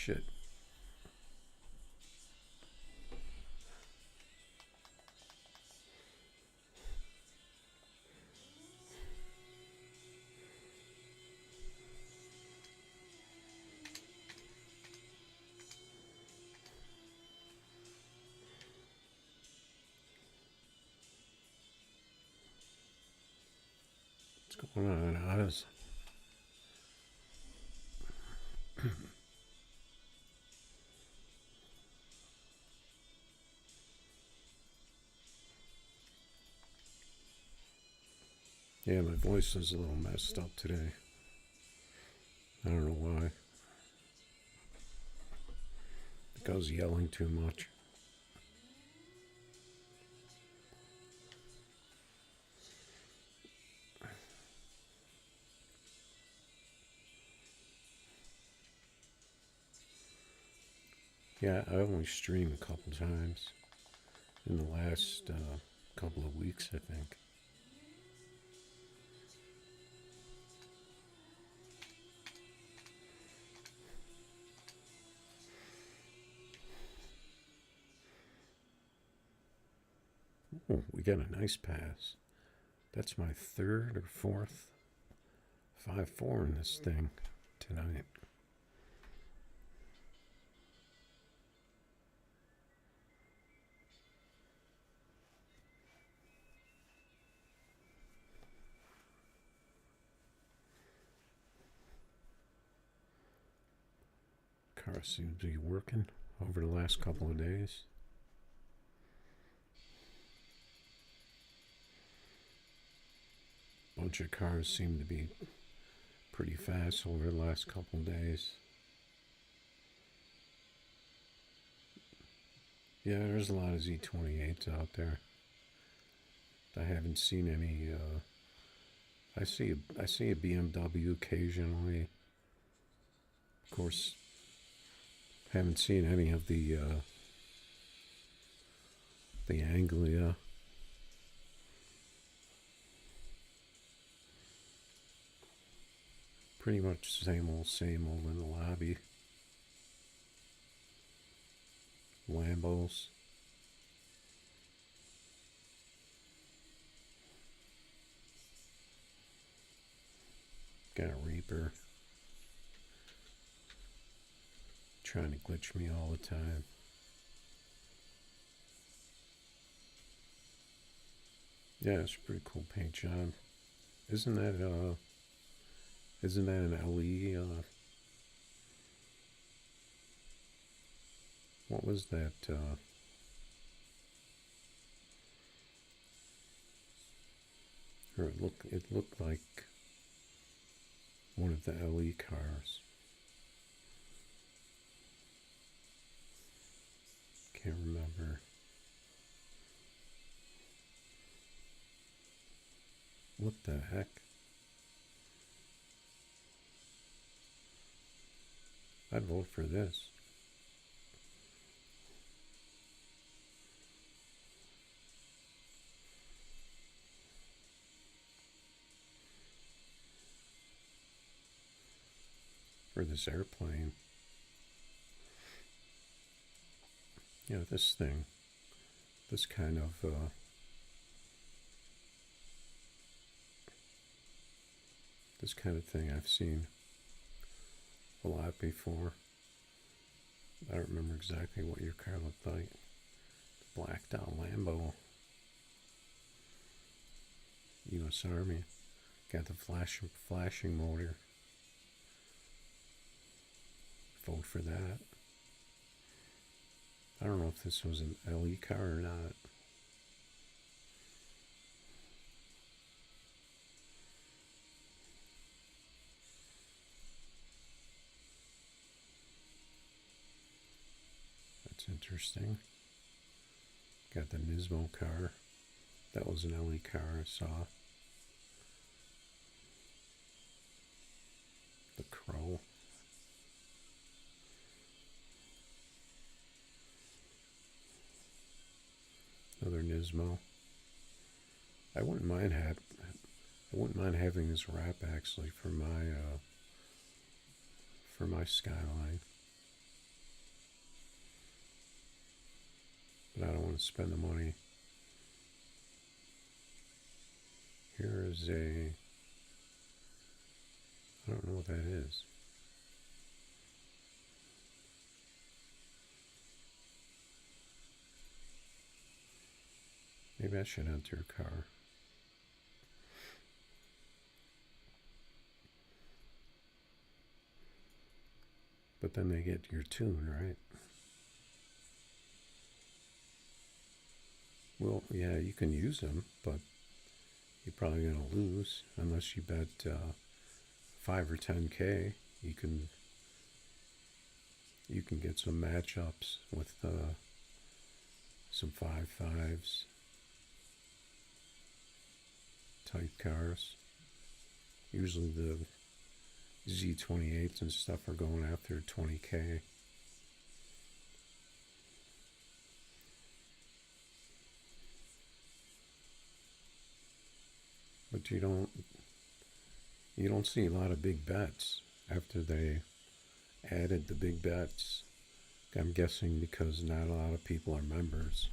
shit. What's going on, Oz? Yeah, my voice is a little messed up today. I don't know why. I think I was yelling too much. Yeah, I only streamed a couple times in the last couple of weeks, I think. Oh, we got a nice pass. That's my third or fourth 5-4 in this thing tonight. Car seems to be working over the last couple of days. Bunch of cars seem to be pretty fast over the last couple of days. Yeah, there's a lot of Z28s out there. I haven't seen any. I see a BMW occasionally. Of course, haven't seen any of the Anglia. Pretty much same old in the lobby. Lambos. Got a Reaper. Trying to glitch me all the time. Yeah, it's a pretty cool paint job. Isn't that an LE? What was that? Or it looked like one of the LE cars. Can't remember. What the heck? I'd vote for this. Or this airplane. You know, this thing. This kind of thing I've seen a lot before. I don't remember exactly what your car looked like. Blacked out Lambo. U.S. Army. Got the flashing motor. Vote for that. I don't know if this was an LE car or not. That's interesting. Got the Nismo car. That was an LE car I saw. The Crow. Another Nismo. I wouldn't mind having this wrap actually for my Skyline. but I don't want to spend the money. Here is a, I don't know what that is. Maybe I should enter a car. But then they get your tune, right? Well, yeah, you can use them, but you're probably going to lose unless you bet 5 or 10K. You can get some matchups with some 5-5s type cars. Usually the Z28s and stuff are going after 20K. But you don't see a lot of big bets after they added the big bets. I'm guessing because not a lot of people are members.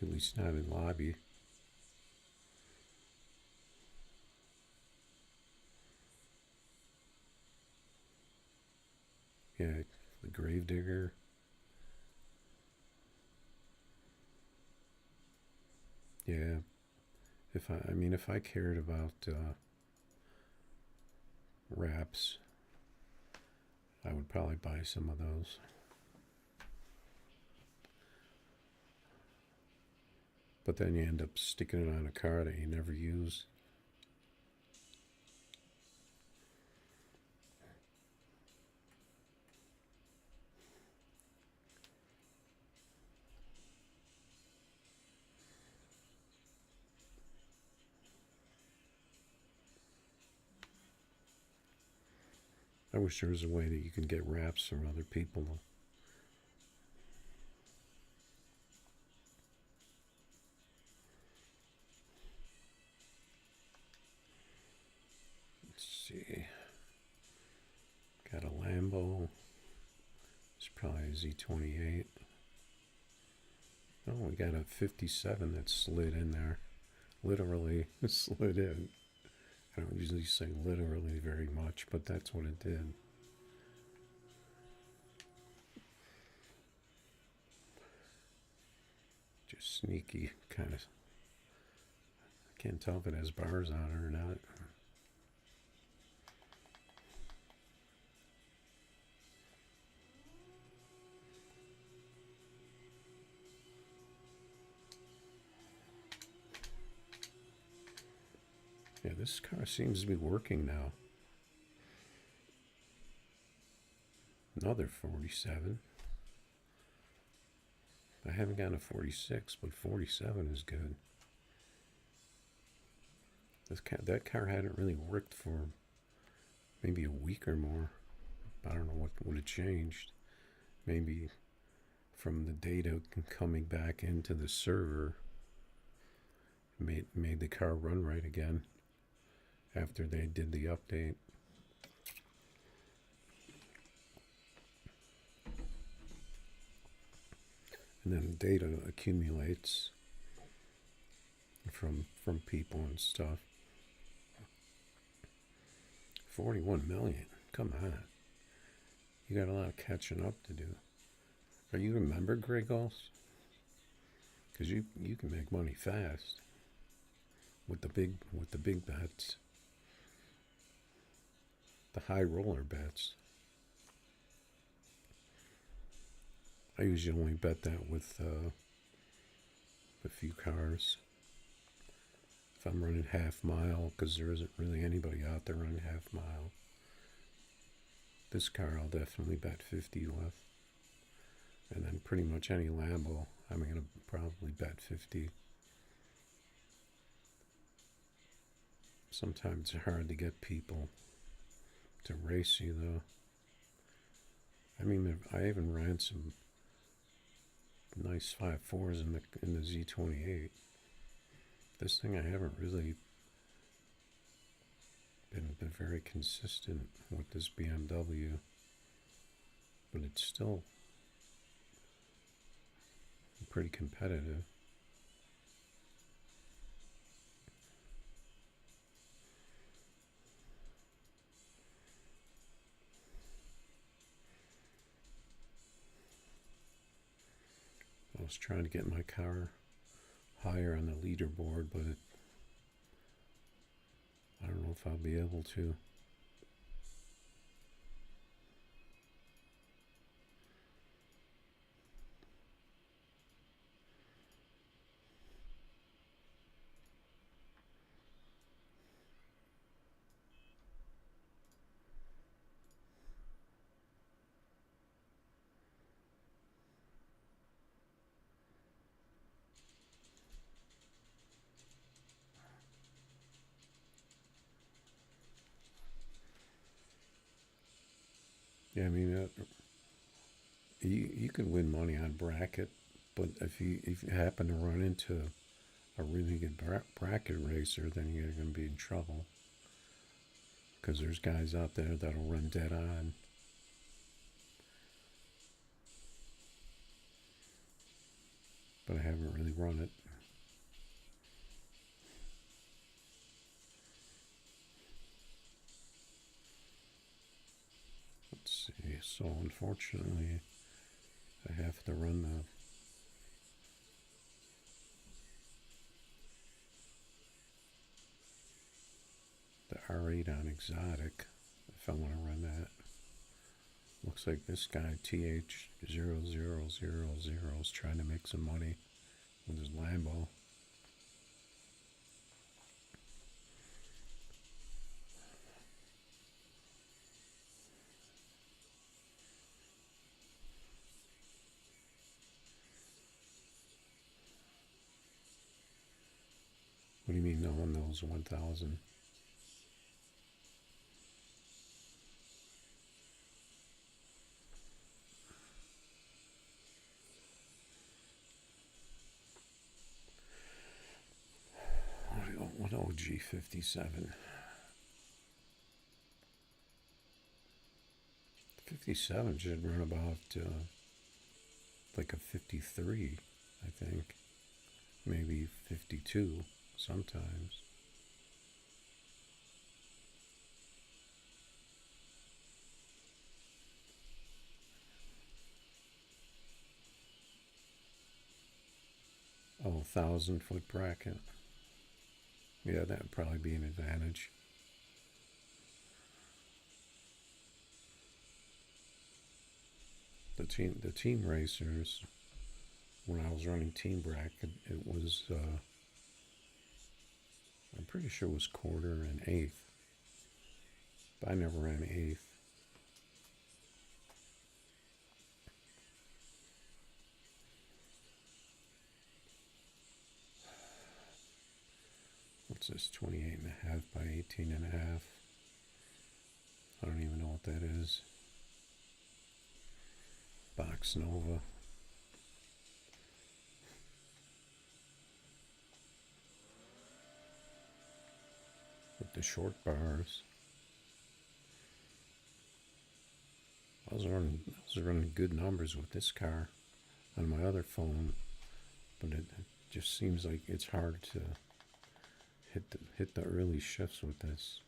At least not in lobby. Yeah, the Gravedigger. Yeah, if I cared about wraps, I would probably buy some of those. But then you end up sticking it on a car that you never use. I wish there was a way that you can get wraps from other people. Let's see. Got a Lambo. It's probably a Z28. Oh, we got a 57 that slid in there. Literally slid in. I don't usually say literally very much, but that's what it did. Just sneaky, kind of. I can't tell if it has bars on it or not. Yeah, this car seems to be working now. Another 47. I haven't gotten a 46, but 47 is good. That car hadn't really worked for maybe a week or more. I don't know what would have changed. Maybe from the data coming back into the server made the car run right again after they did the update. And then data accumulates from people and stuff. 41 million. Come on. You got a lot of catching up to do. Are you a member, Greg Goss? Because you can make money fast with the big bets. The high roller bets. I usually only bet that with a few cars. If I'm running half mile, because there isn't really anybody out there running half mile. This car I'll definitely bet 50 with. And then pretty much any Lambo, I'm going to probably bet 50. Sometimes it's hard to get people to race you, though. I mean, I even ran some nice 5.4s in the Z28. This thing I haven't really been very consistent with this BMW. but it's still pretty competitive. I was trying to get my car higher on the leaderboard, but I don't know if I'll be able to. Yeah, I mean, you can win money on bracket, but if you happen to run into a really good bracket racer, then you're going to be in trouble because there's guys out there that'll run dead on. But I haven't really run it. Let's see. So unfortunately, I have to run the R8 on exotic if I want to run that. Looks like this guy TH0000 is trying to make some money with his Lambo. What do you mean no one knows 1,000? What OG 57? 57 should run about like a 53, I think. Maybe 52 sometimes. Oh, 1,000-foot bracket. Yeah, that would probably be an advantage. The team racers, when I was running team bracket, it was I'm pretty sure it was quarter and eighth, but I never ran eighth. What's this? 28.5 by 18.5. I don't even know what that is. Box Nova. With the short bars. I was running good numbers with this car on my other phone, but it just seems like it's hard to hit the early shifts with this.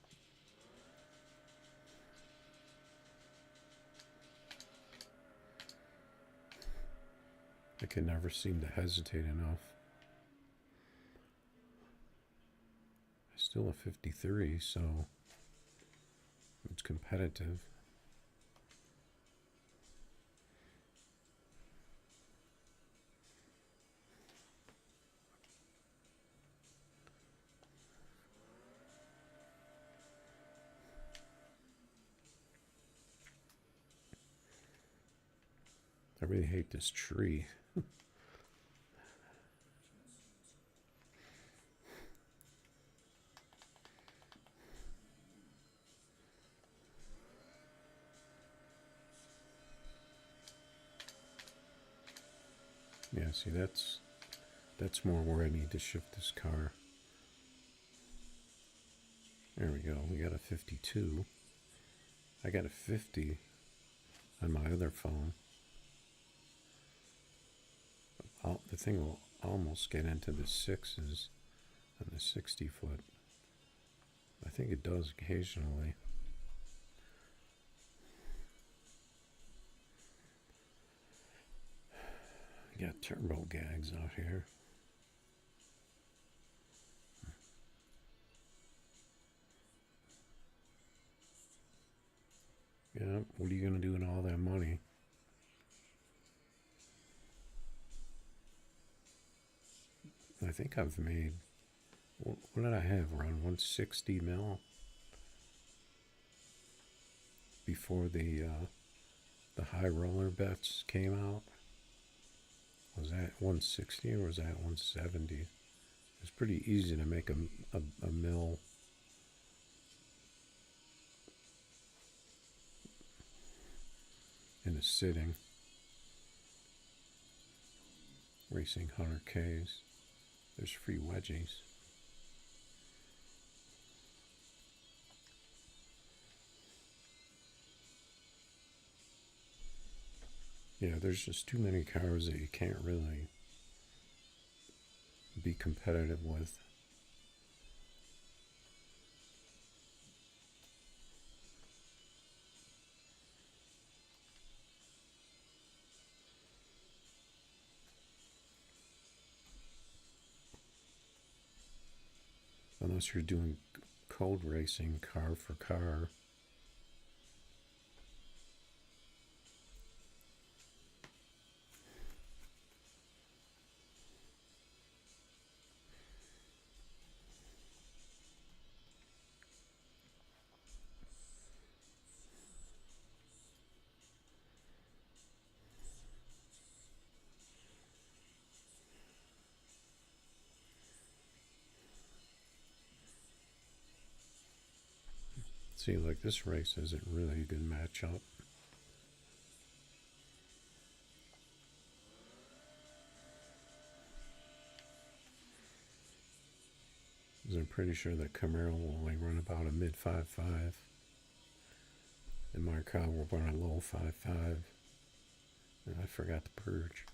I can never seem to hesitate enough. Still a 53, so it's competitive. I really hate this tree. Yeah, see, that's more where I need to shift this car. There we go. We got a 52. I got a 50. on my other phone. The thing will almost get into the sixes on the 60 foot. I think it does occasionally. We got turbo gags out here. Yeah, what are you going to do with all that money? I think I've made, what did I have, around 160 mil before the high roller bets came out. Was that 160 or was that 170? It was pretty easy to make a mil. In a sitting, racing 100Ks. There's free wedgies. Yeah, there's just too many cars that you can't really be competitive with. Unless you're doing code racing car for car. See, like this race isn't really a good matchup. I'm pretty sure that Camaro will only run about a mid 5.5. And my car will run a low 5.5. And I forgot to purge.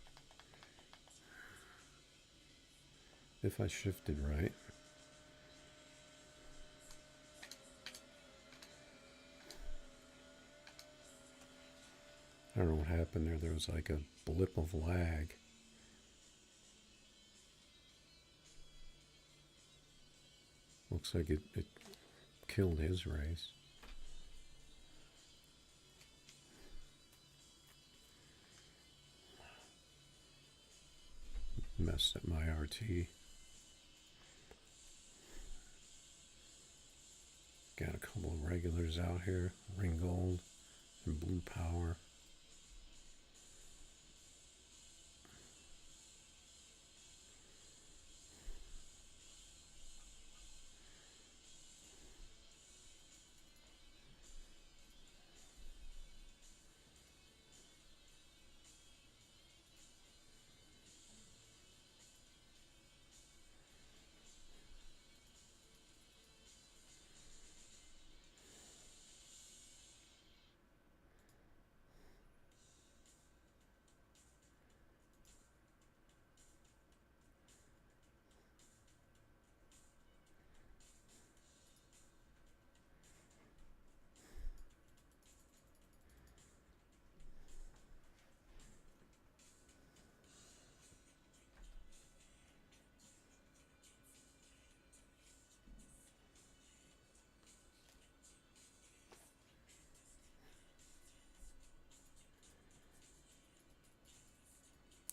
If I shifted right. I don't know what happened there. There was like a blip of lag. Looks like it killed his race. Messed up my RT. Got a couple of regulars out here. Ringgold and Blue Power.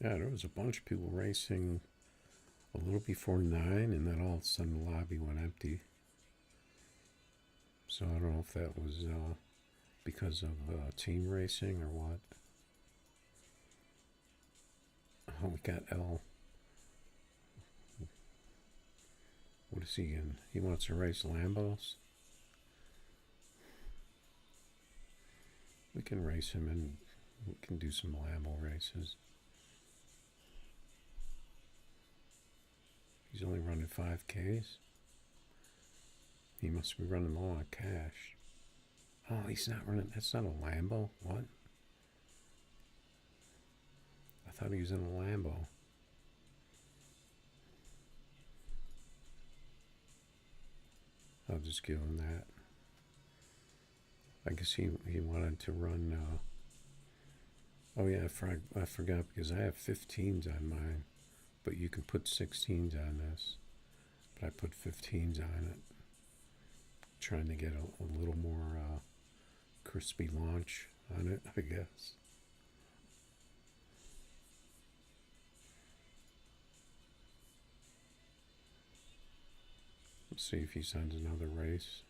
Yeah, there was a bunch of people racing a little before 9, and then all of a sudden the lobby went empty. So I don't know if that was because of team racing or what. Oh, we got L. What is he in? He wants to race Lambos? We can race him and we can do some Lambo races. He's only running 5Ks. He must be running low on cash. Oh, he's not running. That's not a Lambo. What? I thought he was in a Lambo. I'll just give him that. I guess he wanted to run. Oh yeah, I forgot because I have 15s on mine, but you can put 16s on this. But I put 15s on it, trying to get a little more crispy launch on it, I guess. Let's see if he sends another race.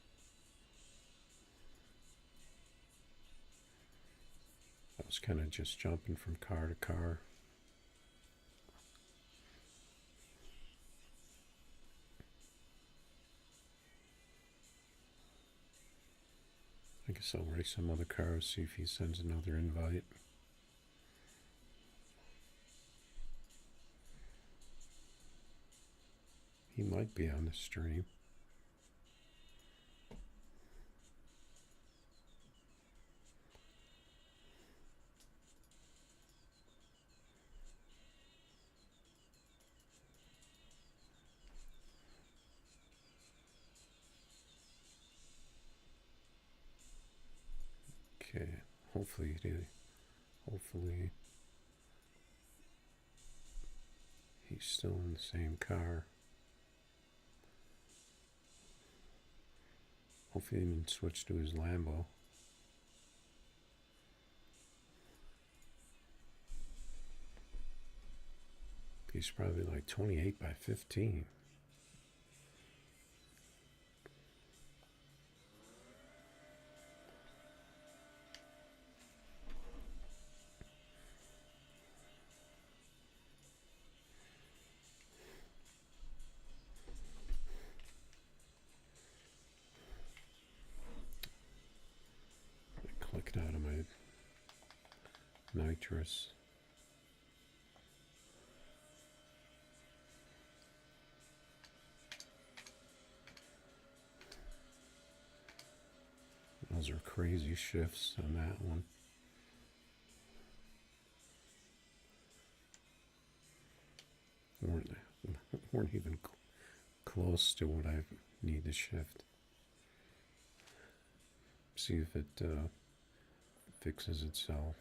I was kind of just jumping from car to car. I guess I'll race some other cars, see if he sends another invite. He might be on the stream. Okay, hopefully he's still in the same car. Hopefully he didn't switch to his Lambo. He's probably like 28 by 15. Clicked out of my nitrous. Those are crazy shifts on that one. Weren't even close to what I need to shift. See if it fixes itself.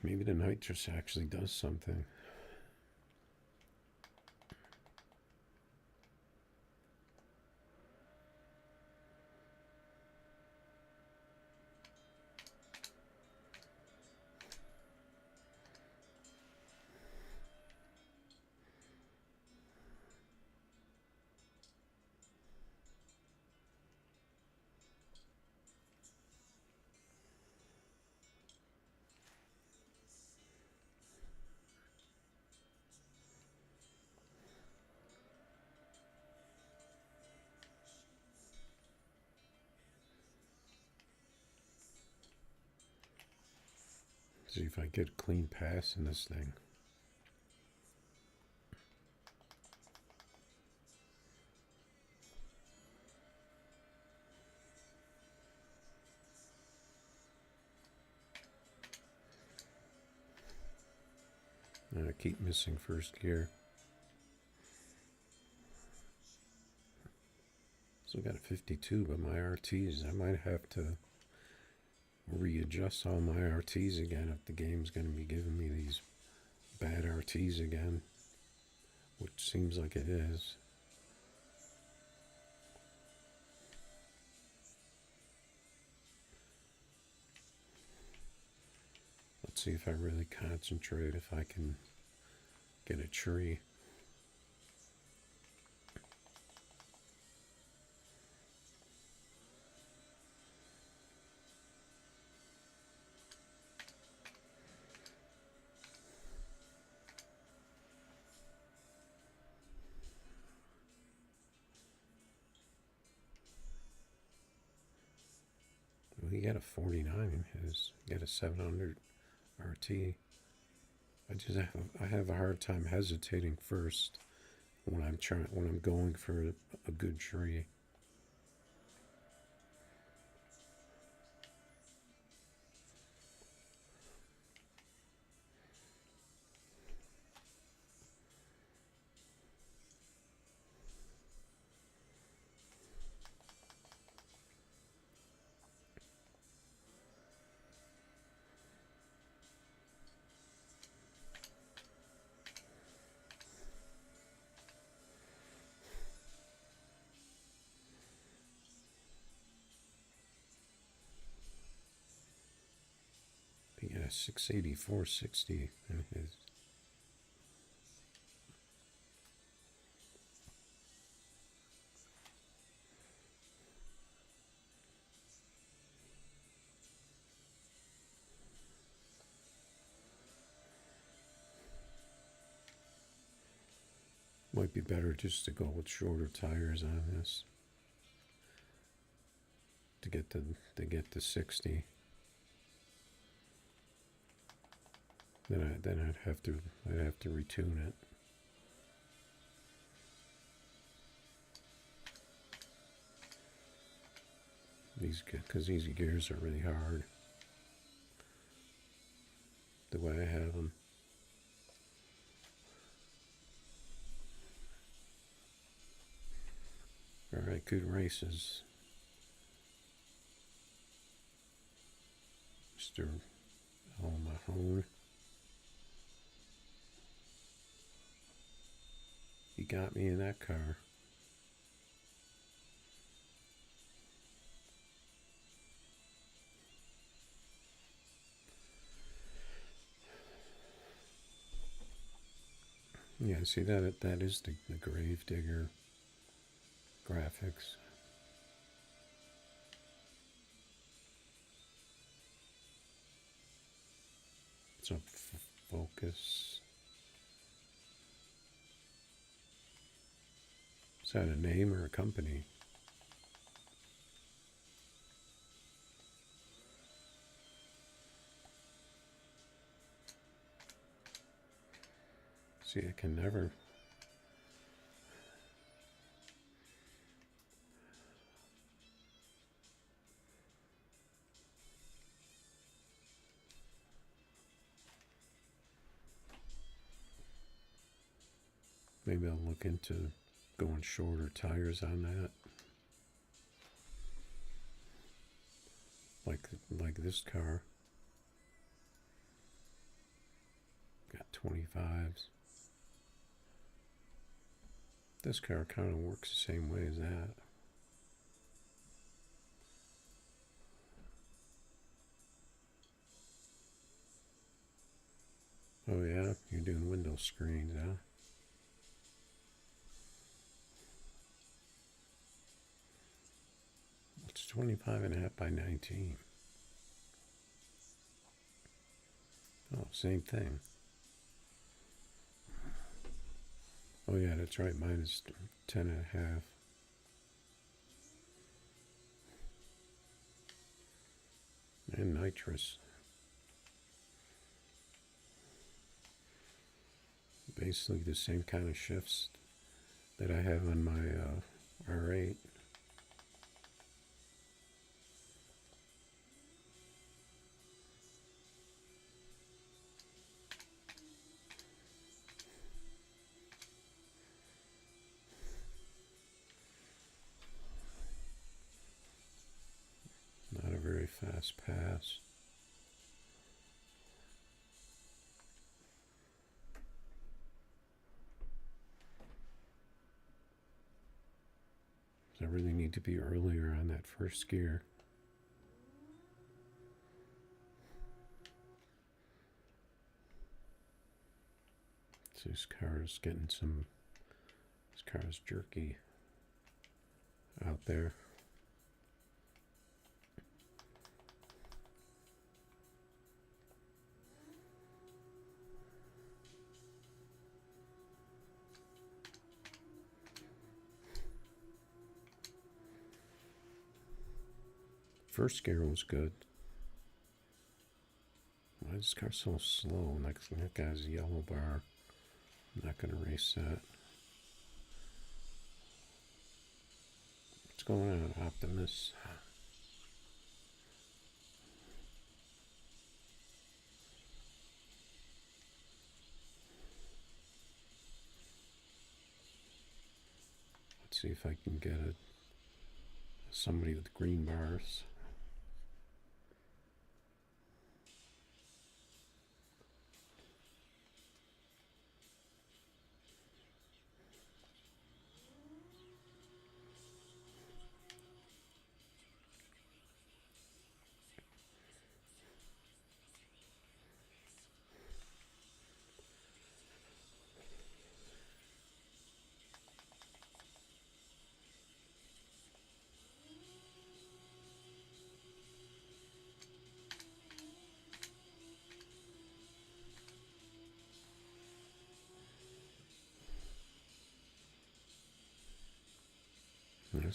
Maybe the nitrous actually does something. See if I get a clean pass in this thing. I keep missing first gear. Still got a 52, but my RTs, I might have to readjust all my RTs again if the game's going to be giving me these bad RTs again, which seems like it is. Let's see if I really concentrate, if I can get a tree. He got a 49. He got a 700 RT. I have a hard time hesitating first when I'm going for a good tree. Yeah, 684.60 in his. Might be better just to go with shorter tires on this to get the 60. Then I'd have to retune it. Because these gears are really hard the way I have them. All right, good races, Mr. Mahone. You got me in that car. Yeah, see that is the Gravedigger graphics. What's up, Focus? Is that a name or a company? See, I can never. Maybe I'll look into going shorter tires on that. Like this car. Got 25s. This car kind of works the same way as that. Oh yeah, you're doing window screens, huh? It's 25.5 by 19. Oh, same thing. Oh yeah, that's right, mine is 10.5. And nitrous. Basically the same kind of shifts that I have on my R8. Not a very fast pass. I really need to be earlier on that first gear. So this car is getting some. This car is jerky out there. First gear was good. Why is this car so slow? Like that guy's yellow bar. I'm not going to race that. What's going on, Optimus? Let's see if I can get somebody with green bars.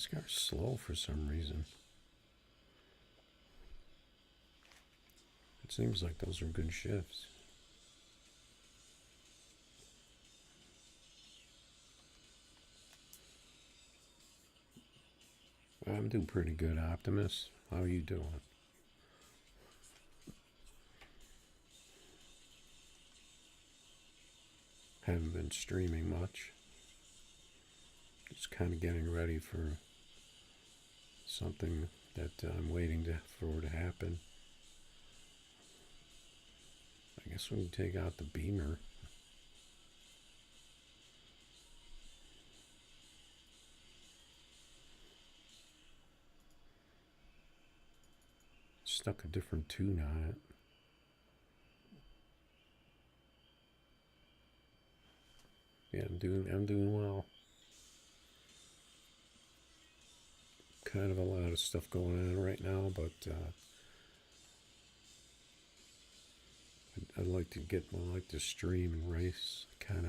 This car's slow for some reason. It seems like those are good shifts. I'm doing pretty good, Optimus. How are you doing? Haven't been streaming much. Just kind of getting ready for something that I'm waiting for to happen. I guess we can take out the Beamer. Stuck a different tune on it. Yeah, I'm doing well. Kind of a lot of stuff going on right now, but I'd like to stream and race, kind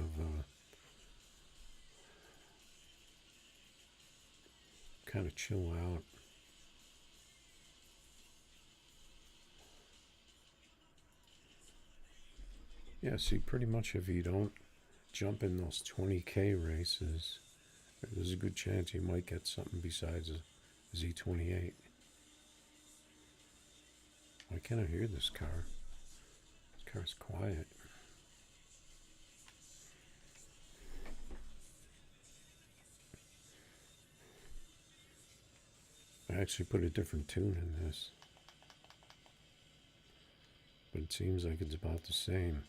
of chill out. Yeah, see, pretty much if you don't jump in those 20K races, there's a good chance you might get something besides a Z28. Why can't I hear this car? This car's quiet. I actually put a different tune in this, but it seems like it's about the same.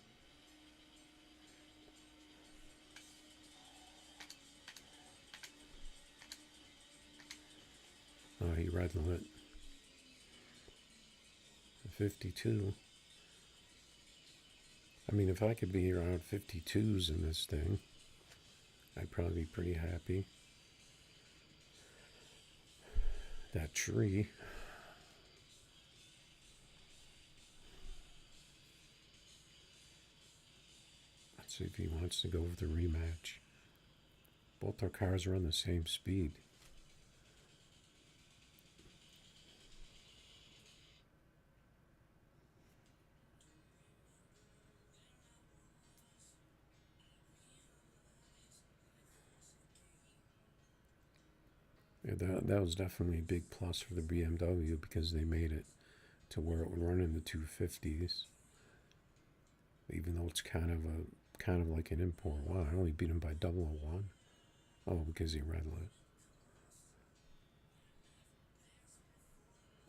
Oh, he red lit. 52. I mean, if I could be around 52s in this thing, I'd probably be pretty happy. That tree. Let's see if he wants to go with the rematch. Both our cars are on the same speed. Yeah, that was definitely a big plus for the BMW because they made it to where it would run in the 250s, even though it's kind of like an import. Wow, I only beat him by 001. Oh, because he red lit.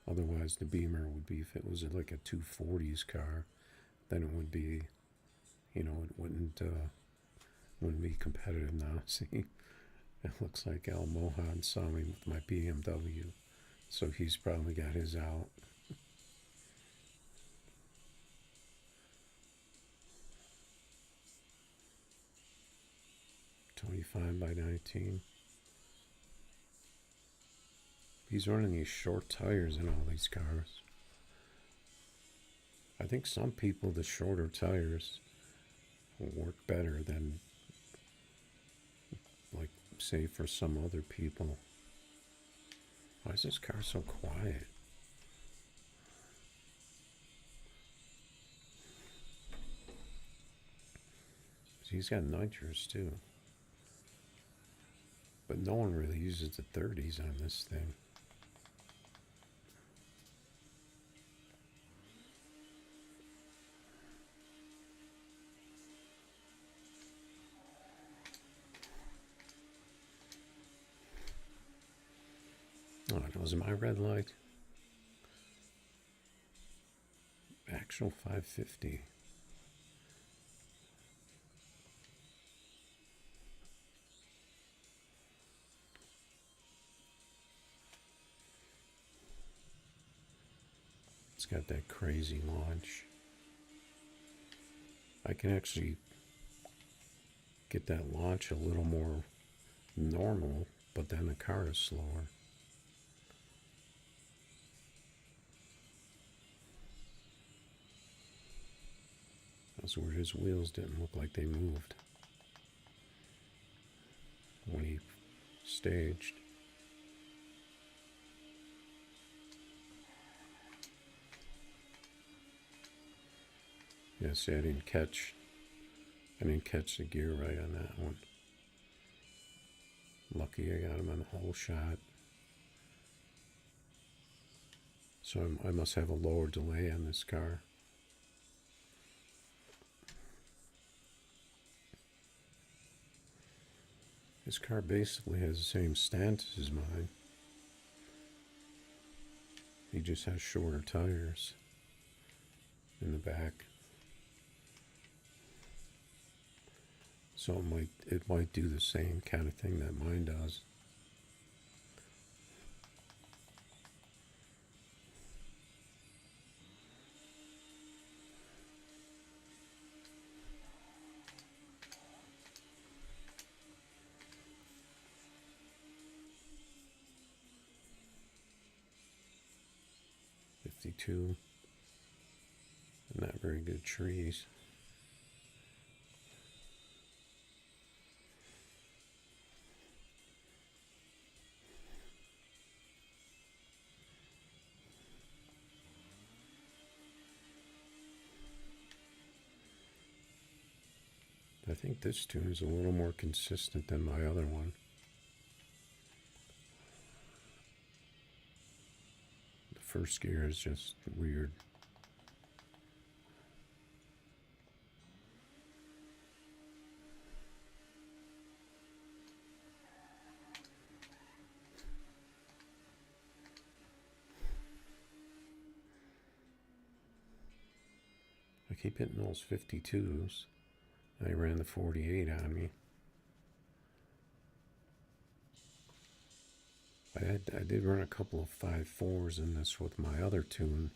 Otherwise, the Beamer would be, if it was like a 240s car, then it would be, it wouldn't be competitive now. See, it looks like Al Mohan saw me with my BMW, so he's probably got his out. $25 by 19. He's running these short tires in all these cars. I think some people, the shorter tires will work better than, like, say, for some other people. Why is this car so quiet? He's got nitrous too. But no one really uses the 30s on this thing. Oh, that was my red light. Actual 550. It's got that crazy launch. I can actually get that launch a little more normal, but then the car is slower. That's where his wheels didn't look like they moved when he staged. Yeah, see, I didn't catch the gear right on that one. Lucky I got him on the whole shot. So I must have a lower delay on this car. This car basically has the same stance as mine. He just has shorter tires in the back. So it might do the same kind of thing that mine does. '52. Not very good trees. I think this tune is a little more consistent than my other one. The first gear is just weird. I keep hitting those 52s. I ran the 48 on me. I did run a couple of 5.4s in this with my other tune,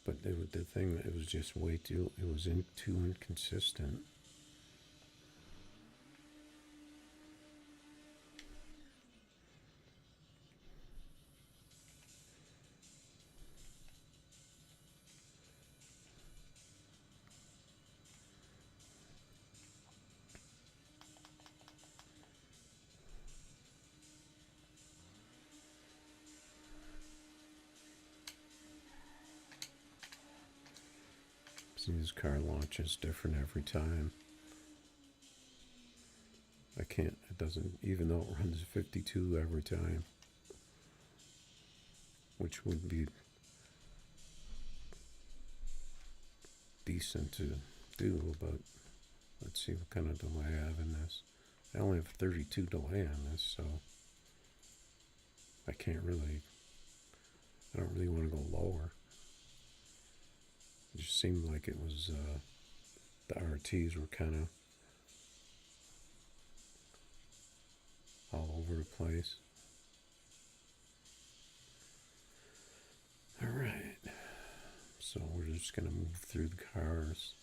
but the thing, it was just way too, it was too inconsistent. See, this car launches different every time. It doesn't, even though it runs 52 every time, which would be decent to do, but let's see what kind of delay I have in this. I only have 32 delay on this, so I don't really want to go lower. It just seemed like it was, the RTs were kind of all over the place. All right, so we're just going to move through the cars.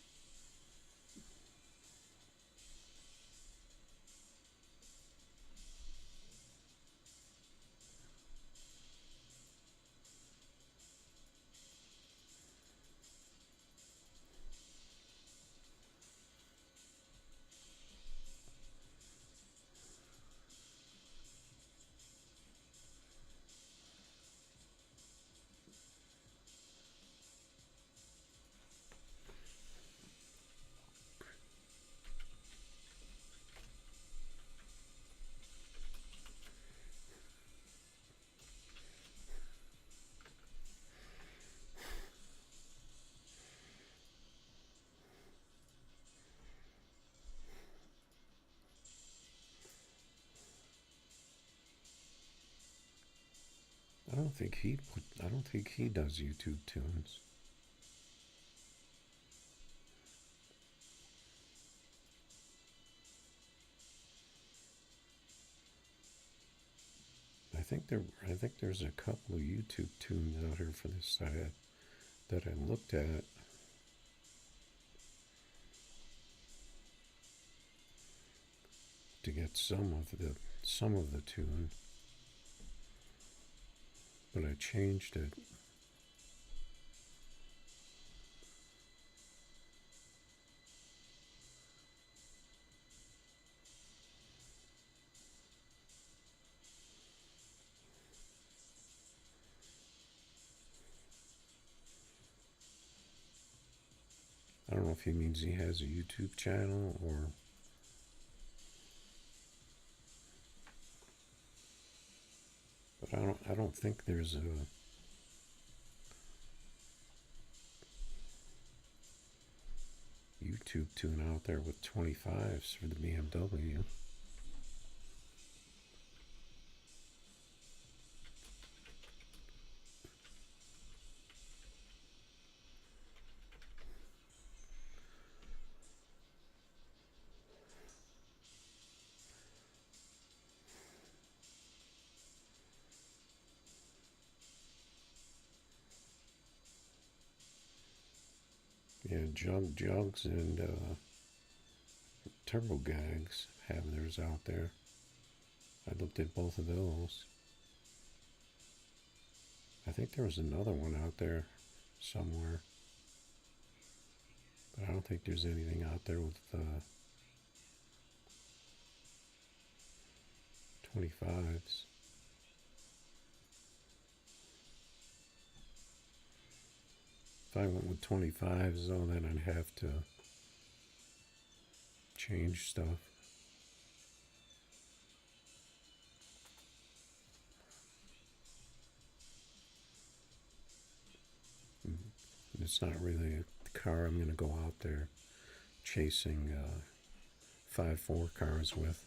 I don't think he does YouTube tunes. I think there's a couple of YouTube tunes out here for this side that I looked at. To get some of the tune, but I changed it. I don't know if he means he has a YouTube channel or... But I don't think there's a YouTube tune out there with 25s for the BMW. Yeah, Jugs and Turbo Gags have theirs out there. I looked at both of those. I think there was another one out there somewhere. But I don't think there's anything out there with 25s. If I went with 25s, though, then I'd have to change stuff. It's not really a car I'm going to go out there chasing 5.4 cars with.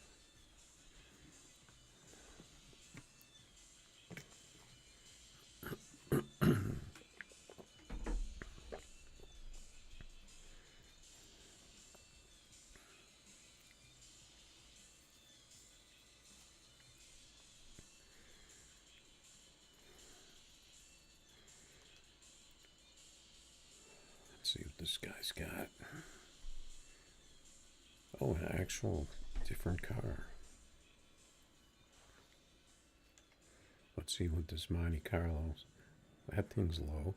See what this guy's got. Oh, an actual different car. Let's see what this Monte Carlo. That thing's low.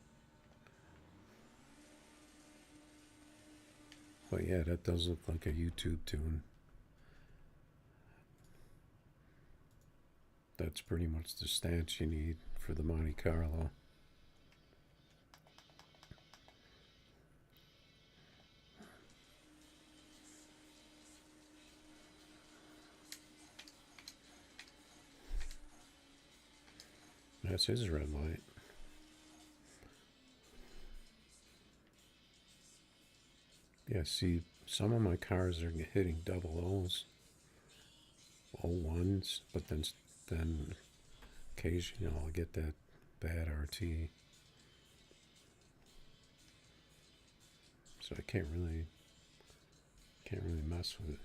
But yeah, that does look like a YouTube tune. That's pretty much the stance you need for the Monte Carlo. That's his red light. Yeah, see, some of my cars are hitting double O's, O1s, but then occasionally I'll get that bad RT. So I can't really mess with it.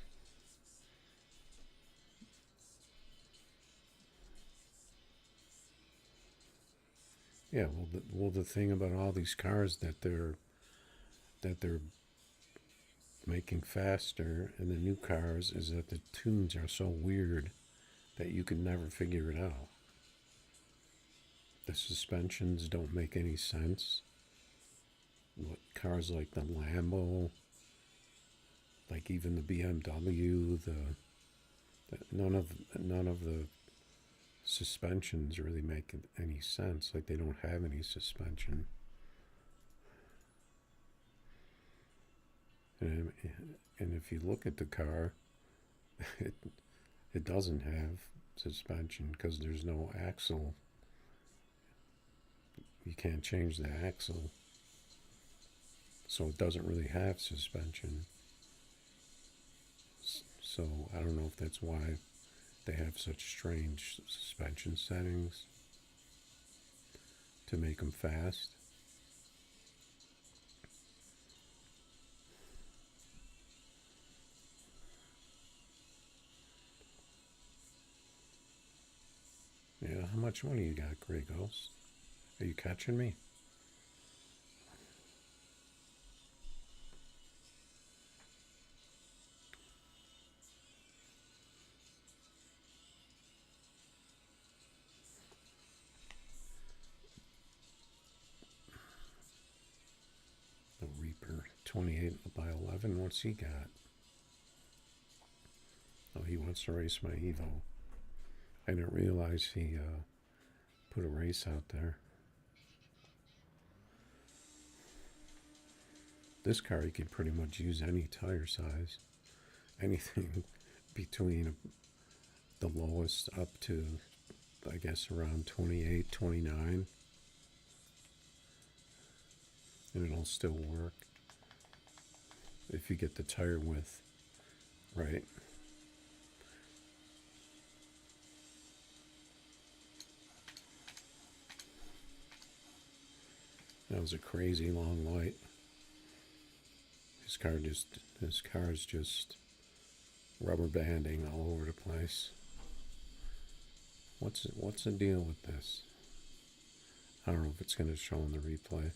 Yeah, well, the thing about all these cars that they're making faster in the new cars is that the tunes are so weird that you can never figure it out. The suspensions don't make any sense. Cars like the Lambo, like even the BMW, none of the suspensions really make any sense. Like they don't have any suspension. And if you look at the car, it doesn't have suspension because there's no axle. You can't change the axle. So it doesn't really have suspension. So I don't know if that's why they have such strange suspension settings to make them fast. Yeah, how much money you got, Grey Ghost? Are you catching me? The Reaper, 28 by 11. What's he got? Oh, he wants to race my Evo. I didn't realize he put a race out there. This car you can pretty much use any tire size, anything between the lowest up to, I guess, around 28, 29, and it'll still work if you get the tire width right. That was a crazy long light. His car's just rubber banding all over the place. What's the deal with this? I don't know if it's going to show in the replay.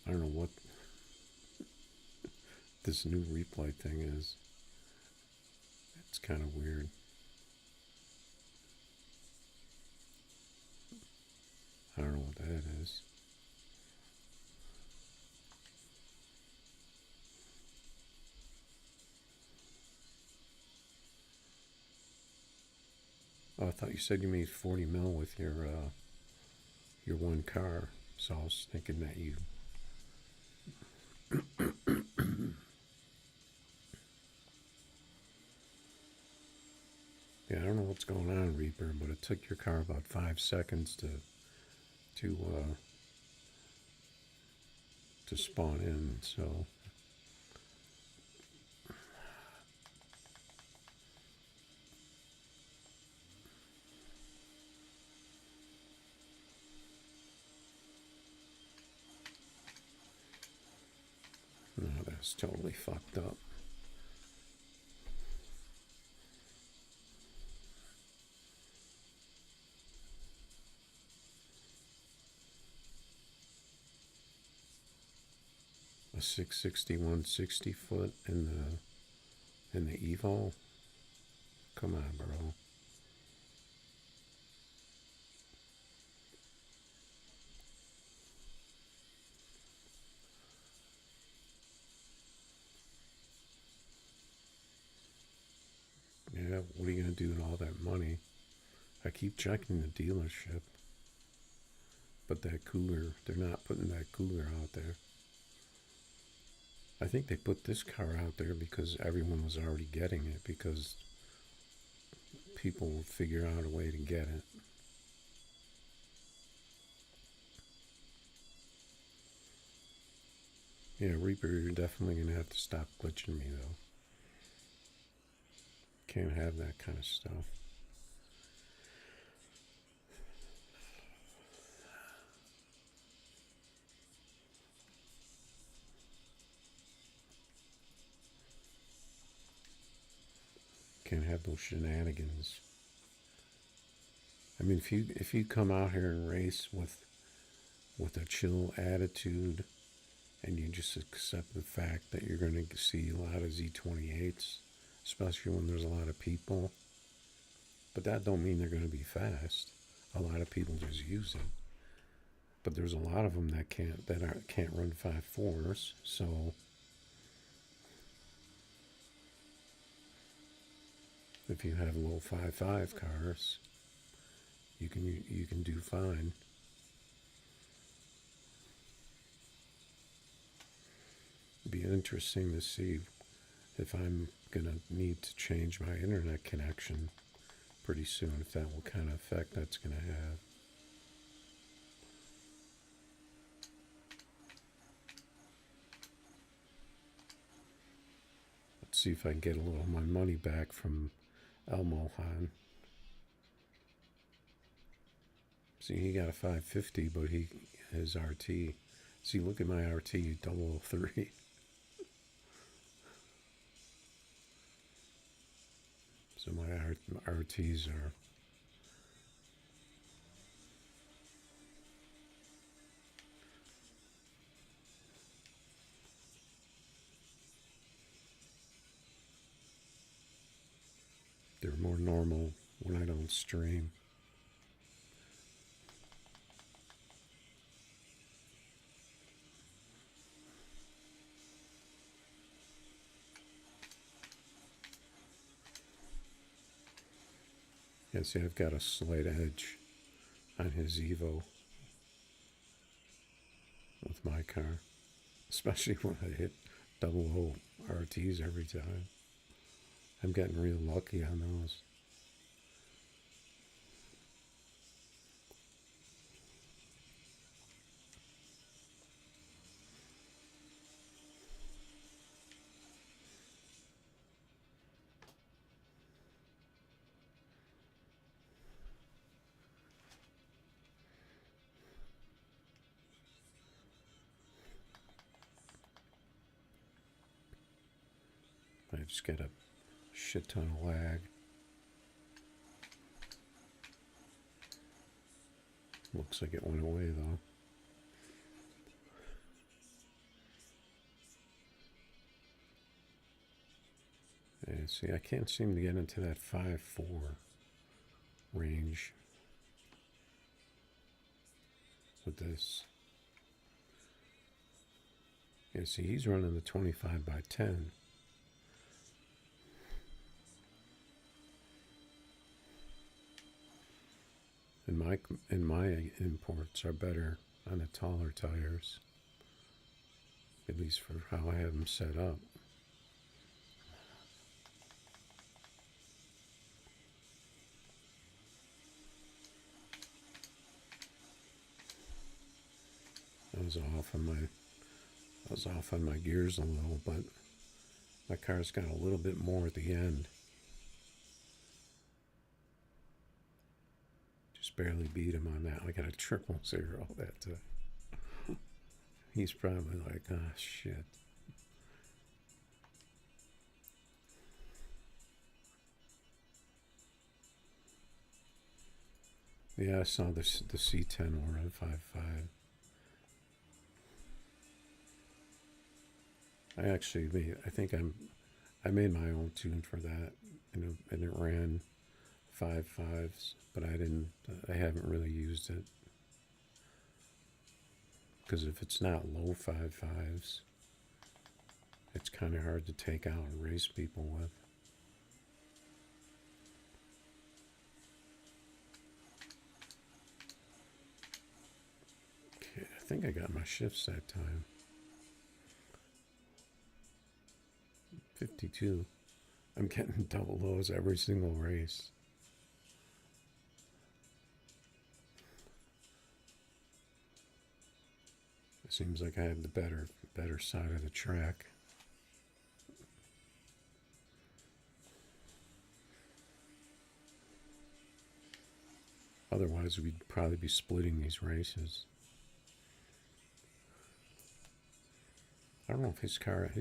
I don't know what this new replay thing is. It's kind of weird. I don't know what that is. Oh, I thought you said you made 40 mil with your one car, so I was thinking that you. Yeah, I don't know what's going on, Reaper, but it took your car about 5 seconds to spawn in, so. No, that's totally fucked up. A 660 160 foot in the Evo. Come on, bro. Yeah, what are you gonna do with all that money? I keep checking the dealership, but that cooler, they're not putting that cooler out there. I think they put this car out there because everyone was already getting it, because people will figure out a way to get it. Yeah, Reaper, you're definitely going to have to stop glitching me, though. Can't have that kind of stuff. Can't have those shenanigans. I mean, if you come out here and race with a chill attitude, and you just accept the fact that you're going to see a lot of Z28s, especially when there's a lot of people. But that don't mean they're going to be fast. A lot of people just use it. But there's a lot of them that can't run 5.4s, so if you have low 5.5 cars, you can do fine. It'd be interesting to see if I'm gonna need to change my internet connection pretty soon, if that what kind of effect that's gonna have. Let's see if I can get a little of my money back from Elmohan. See, he got a 550, but his RT. See, look at my RT 003. So my RTs are. They're more normal when I don't stream. Yeah, see, I've got a slight edge on his Evo. with my car, especially when I hit double O RTs every time. I'm getting real lucky on those. I just get a shit ton of lag. Looks like it went away though. And see, I can't seem to get into that 5.4 range with this. Yeah, see, he's running the 25x10. And my imports are better on the taller tires, at least for how I have them set up. I was off on my gears a little, but my car's got a little bit more at the end. Just barely beat him on that. I got a 000 that time. He's probably like, ah, shit. Yeah, I saw the C10 or the 5.5. I made my own tune for that, and it ran 5.5s, but I haven't really used it. Because if it's not low 5.5s, it's kind of hard to take out and race people with. Okay, I think I got my shifts that time. 52. I'm getting double lows every single race. It seems like I have the better side of the track. Otherwise, we'd probably be splitting these races. I don't know if his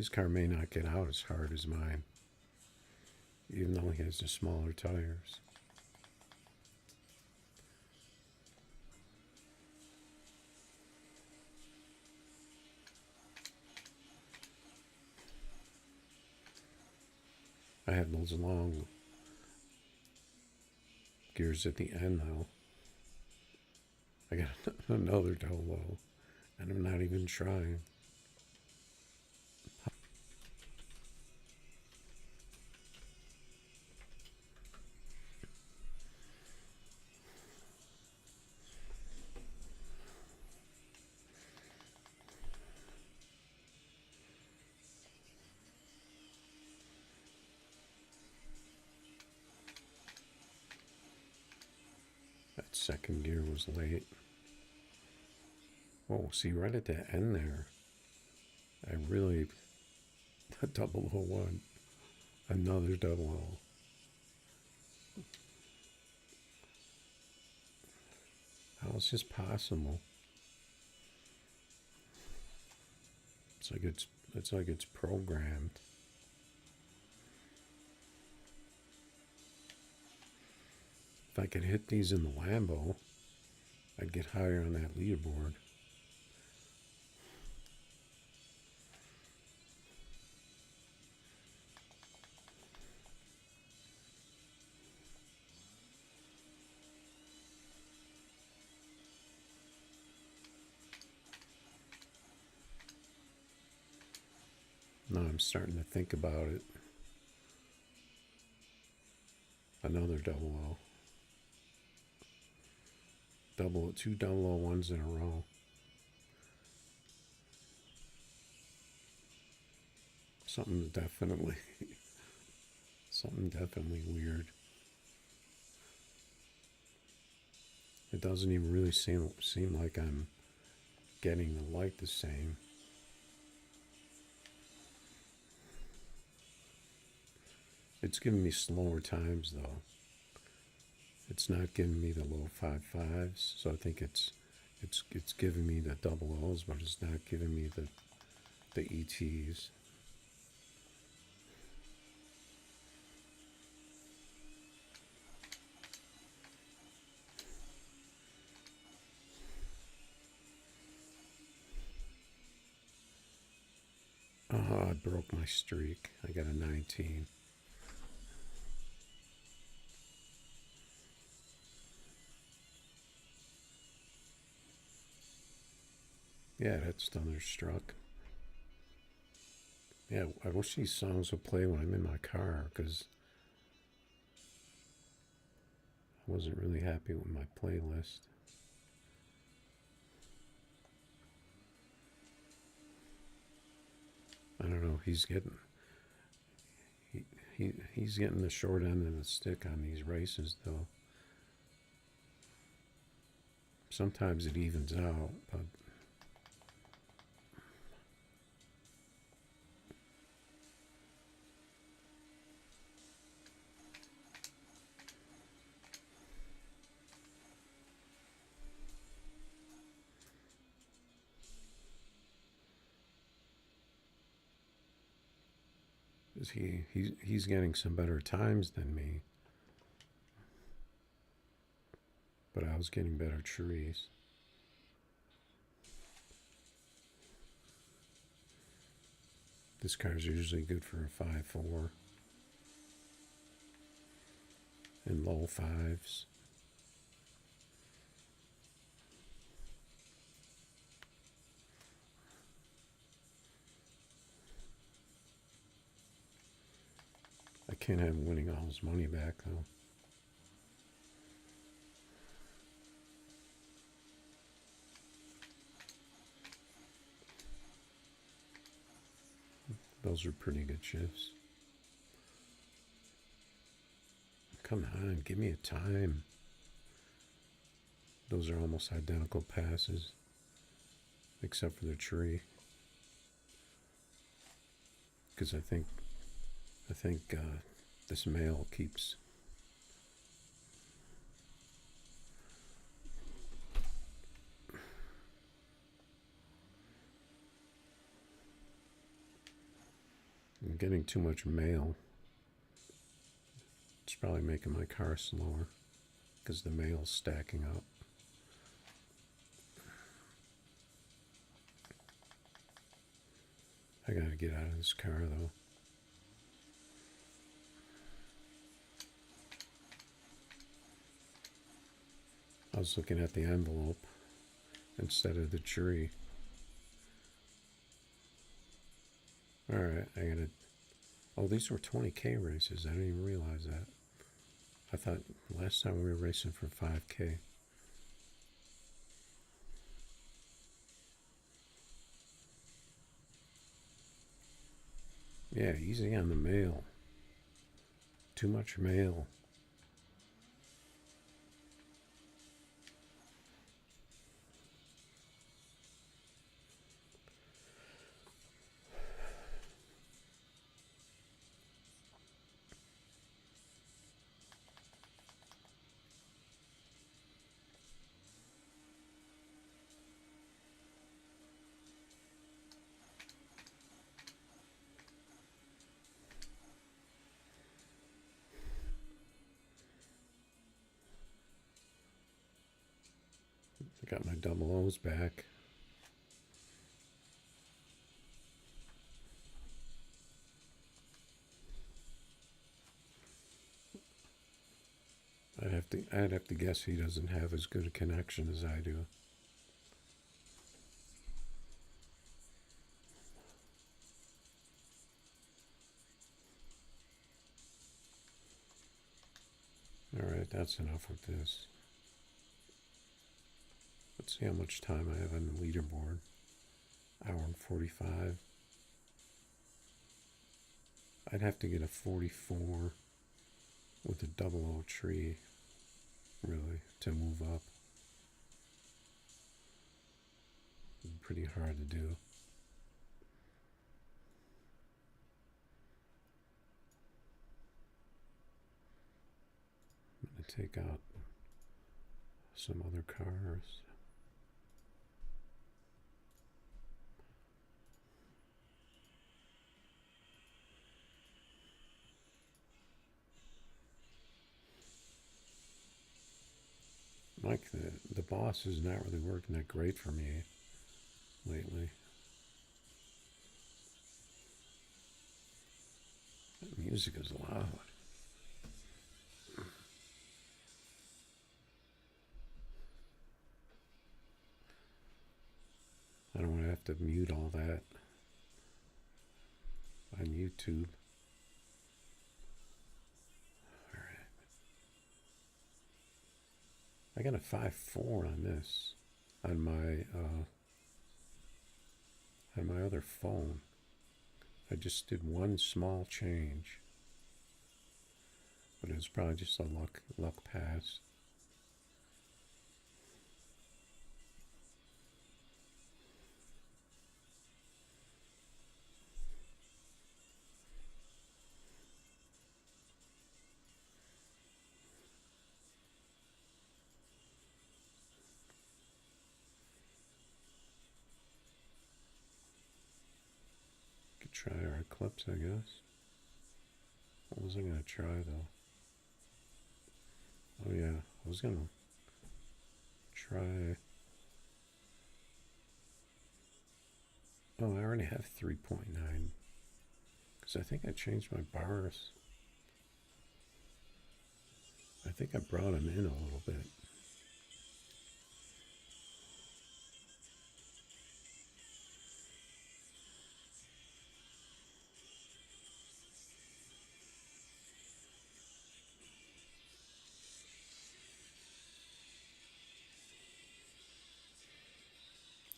car may not get out as hard as mine, even though he has the smaller tires. I have those long gears at the end though. I got another double low, and I'm not even trying. That second gear was late. Oh, see, right at the end there, I really, a 001, another 00. How is this possible? It's like it's programmed. If I could hit these in the Lambo, I'd get higher on that leaderboard. Now I'm starting to think about it. Another 00. Two 001s in a row. Something definitely, something definitely weird. It doesn't even really seem like I'm getting the light the same. It's giving me slower times though. It's not giving me the low 5.5s, so I think it's giving me the double O's, but it's not giving me the ETs. Oh, I broke my streak. I got a 19. Yeah, that's Thunderstruck. Yeah, I wish these songs would play when I'm in my car because I wasn't really happy with my playlist. I don't know. He's getting the short end of the stick on these races though. Sometimes it evens out, but he's getting some better times than me, but I was getting better trees. This car's usually good for a 5.4 and low fives. I can't have him winning all his money back though. Those are pretty good shifts. Come on, give me a time. Those are almost identical passes, except for the tree. Because I think this male keeps. I'm getting too much mail. It's probably making my car slower because the mail's stacking up. I gotta get out of this car though. I was looking at the envelope instead of the tree. Alright, I gotta. Oh, these were 20K races. I didn't even realize that. I thought last time we were racing for 5K. Yeah, easy on the mail. Too much mail. I got my double O's back. I'd have to guess he doesn't have as good a connection as I do. Alright, that's enough with this. Let's see how much time I have on the leaderboard. Hour and 45. I'd have to get a 44 with a double O tree, really, to move up. Pretty hard to do. I'm going to take out some other cars. Mike, the boss is not really working that great for me lately. That music is loud. I don't want to have to mute all that on YouTube. Alright. I got a 5.4 on this, on my other phone. I just did one small change, but it was probably just a luck pass. Could try our eclipse, I guess. What was I gonna try though? Oh yeah, I was gonna try. Oh, I already have 3.9 because I think I changed my bars. I think I brought them in a little bit.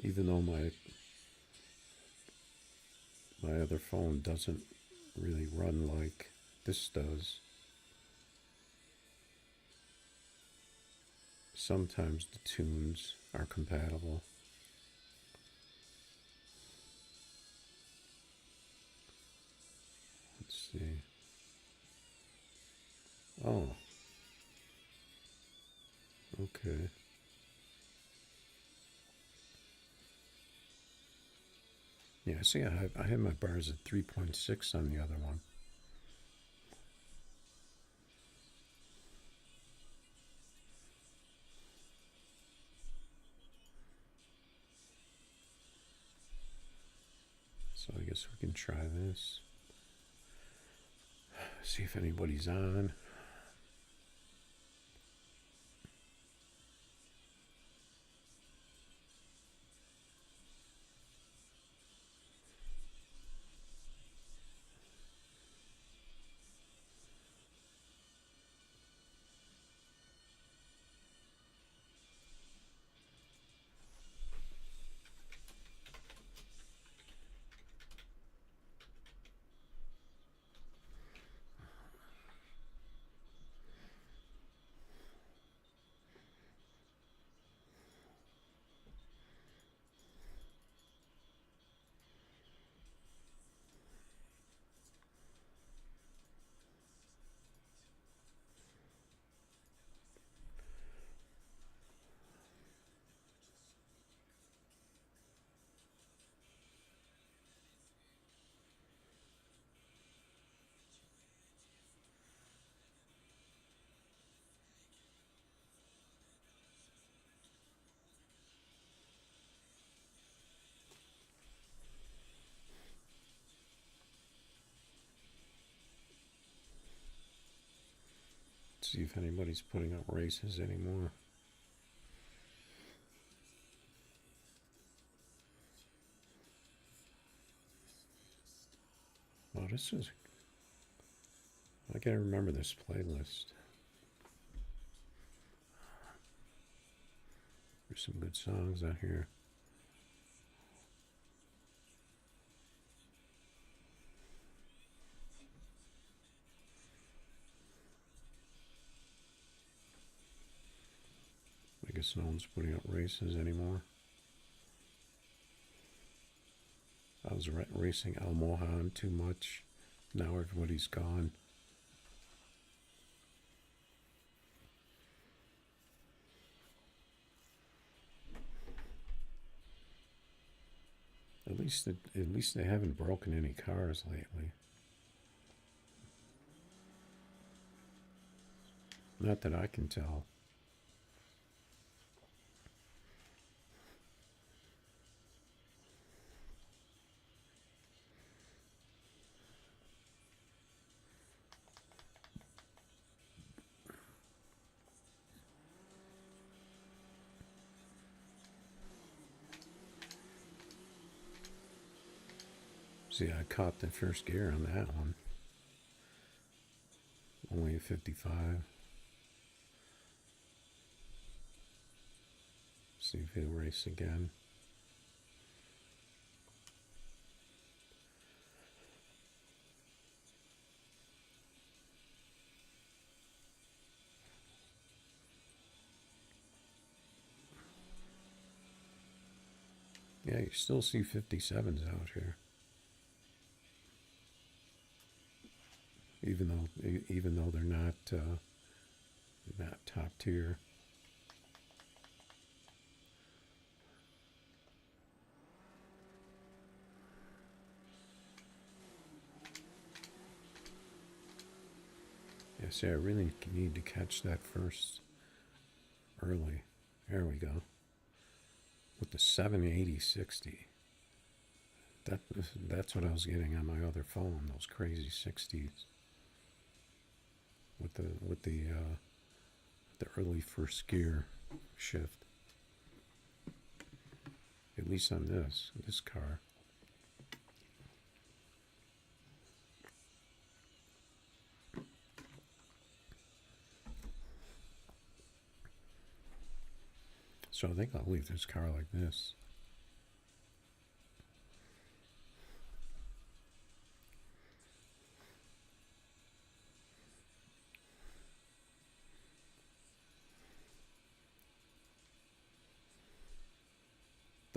Even though my other phone doesn't really run like this does. Sometimes the tunes are compatible. Let's see. Oh. Okay. Yeah, see, I have my bars at 3.6 on the other one. So I guess we can try this. See if anybody's on. See if anybody's putting up races anymore. Oh, this is... I gotta remember this playlist. There's some good songs out here. guess no one's putting up races anymore. I was racing Al Mohan too much. Now everybody's gone. At least they haven't broken any cars lately. Not that I can tell. See, I caught the first gear on that one. Only a 55. See if he'll race again. Yeah, you still see 57s out here. Even though they're not top tier. Yeah, see, I really need to catch that first early. There we go. With the 780-60. That's what I was getting on my other phone. Those crazy 60s. With the early first gear shift. At least on this car. So I think I'll leave this car like this.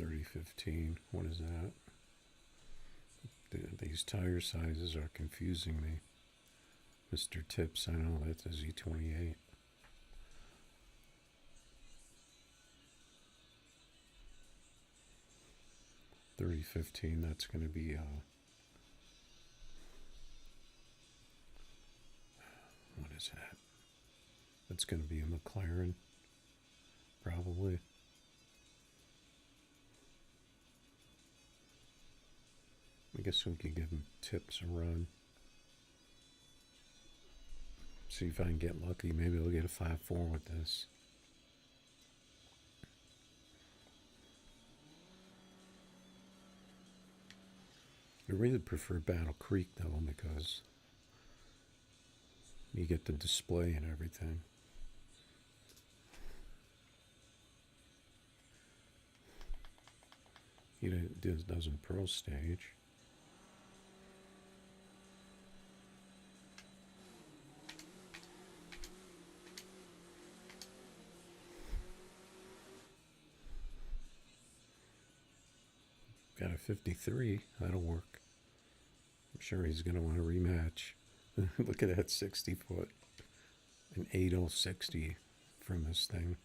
$30.15. What is that? These tire sizes are confusing me. Mr. Tips, I know that's a Z28. $30.15. That's going to be what is that? That's going to be a McLaren, probably. I guess we could give him Tips a run. See if I can get lucky. Maybe I'll get a 5.4 with this. I really prefer Battle Creek though, because you get the display and everything. He doesn't pro stage. Got a 53. That'll work. I'm sure he's going to want a rematch. Look at that 60 foot. An 8060 from this thing.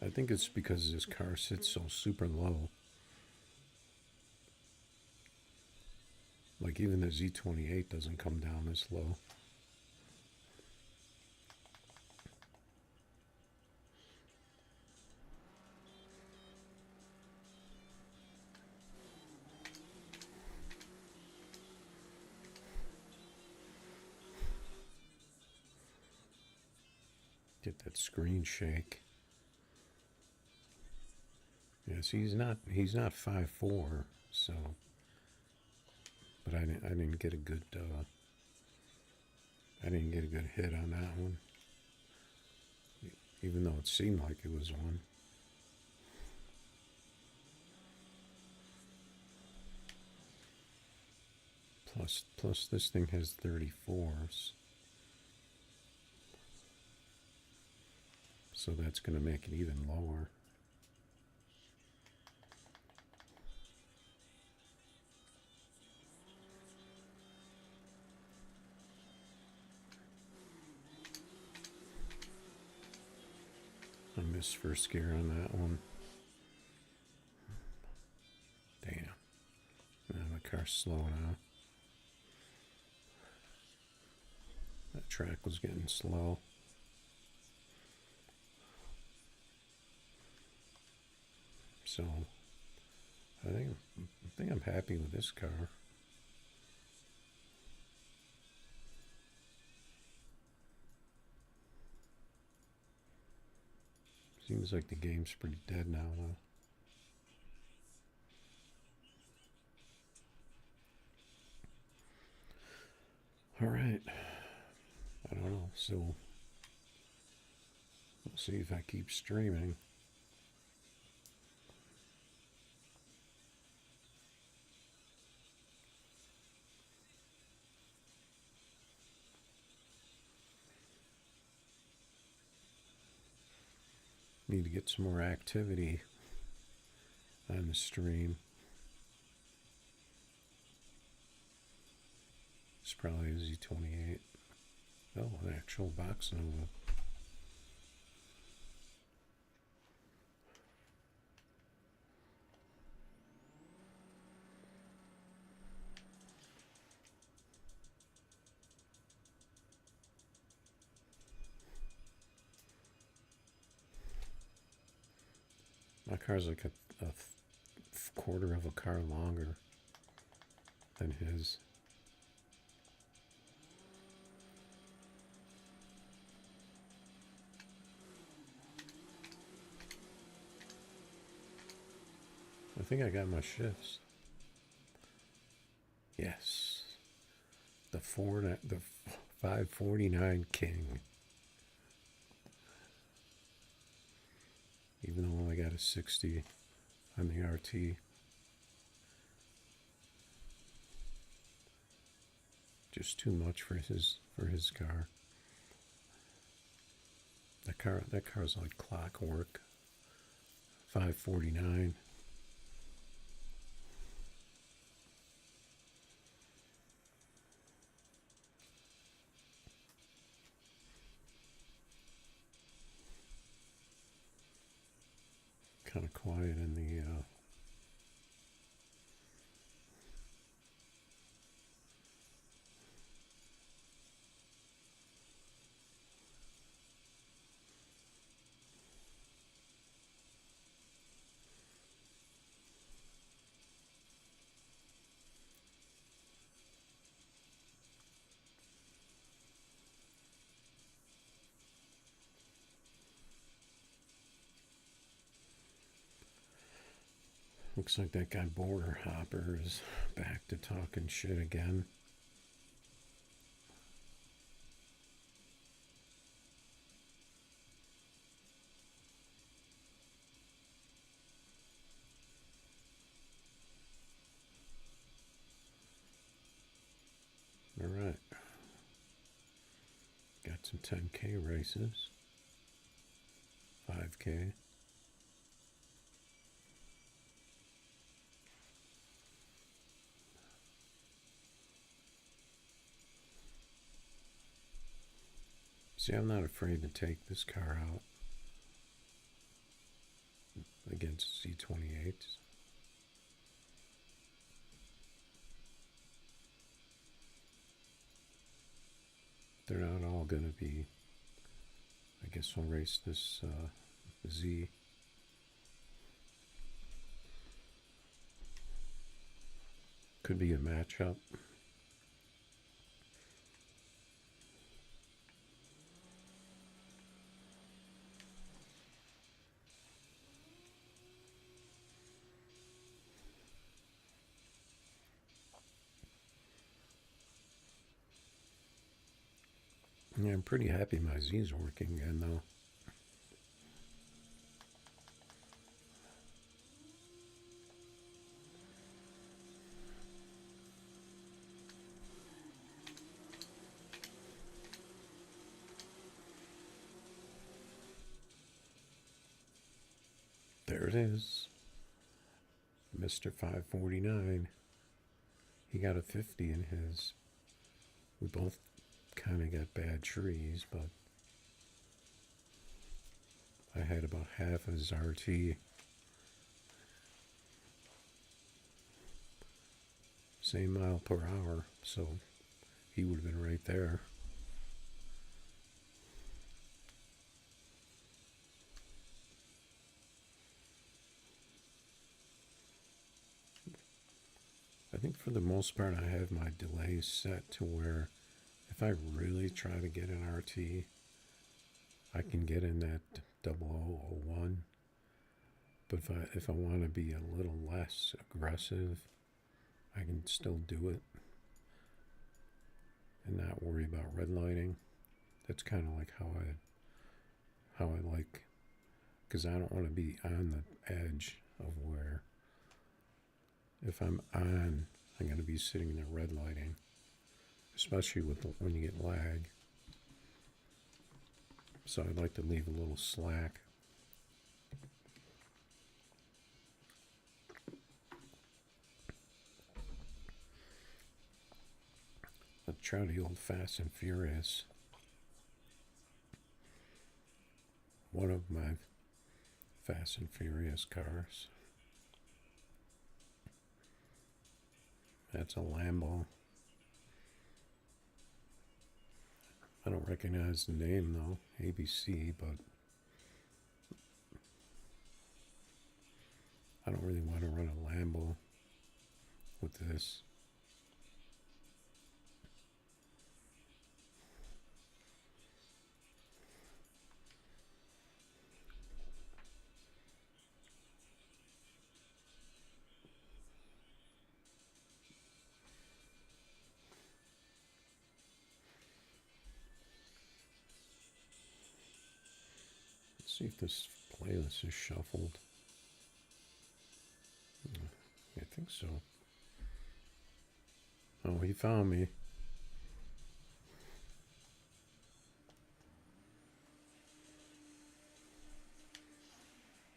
I think it's because this car sits so super low. Like even the Z28 doesn't come down this low. Get that screen shake. Yes, he's not 5'4", so. But I didn't get a good hit on that one, even though it seemed like it was one. Plus this thing has 34s. So that's going to make it even lower. I missed first gear on that one. Damn. Now the car's slowing out. That track was getting slow. So I think I'm happy with this car. Seems like the game's pretty dead now, though. All right. I don't know. So we'll see if I keep streaming. Need to get some more activity on the stream. It's probably a Z28. Oh, an actual box Nova. My car's like a quarter of a car longer than his. I think I got my shifts. Yes. The 549 King. Even though I only got a 60 on the RT. Just too much for his car. That car's like clockwork. 549. Kind of quiet in the looks like that guy Border Hopper is back to talking shit again. All right. Got some 10K races. 5K. See, I'm not afraid to take this car out against Z28s. They're not all going to be. I guess we'll race this Z. Could be a matchup. Yeah, I'm pretty happy my Z's working again, though. it is. Mr. 549. He got a 50 in his. We both kind of got bad trees, but I had about half of his RT. Same mile per hour, so he would have been right there. I think for the most part I have my delay set to where if I really try to get an RT, I can get in that 0001. But if I want to be a little less aggressive, I can still do it and not worry about red lighting. That's kind of like how I like, because I don't want to be on the edge of where if I'm on, I'm going to be sitting in the red lighting, especially when you get lag. So I'd like to leave a little slack. Let's try the old Fast and Furious. One of my Fast and Furious cars. That's a Lambo. I don't recognize the name though, ABC, but I don't really want to run a Lambo with this. Let's see if this playlist is shuffled. I think so. Oh, he found me.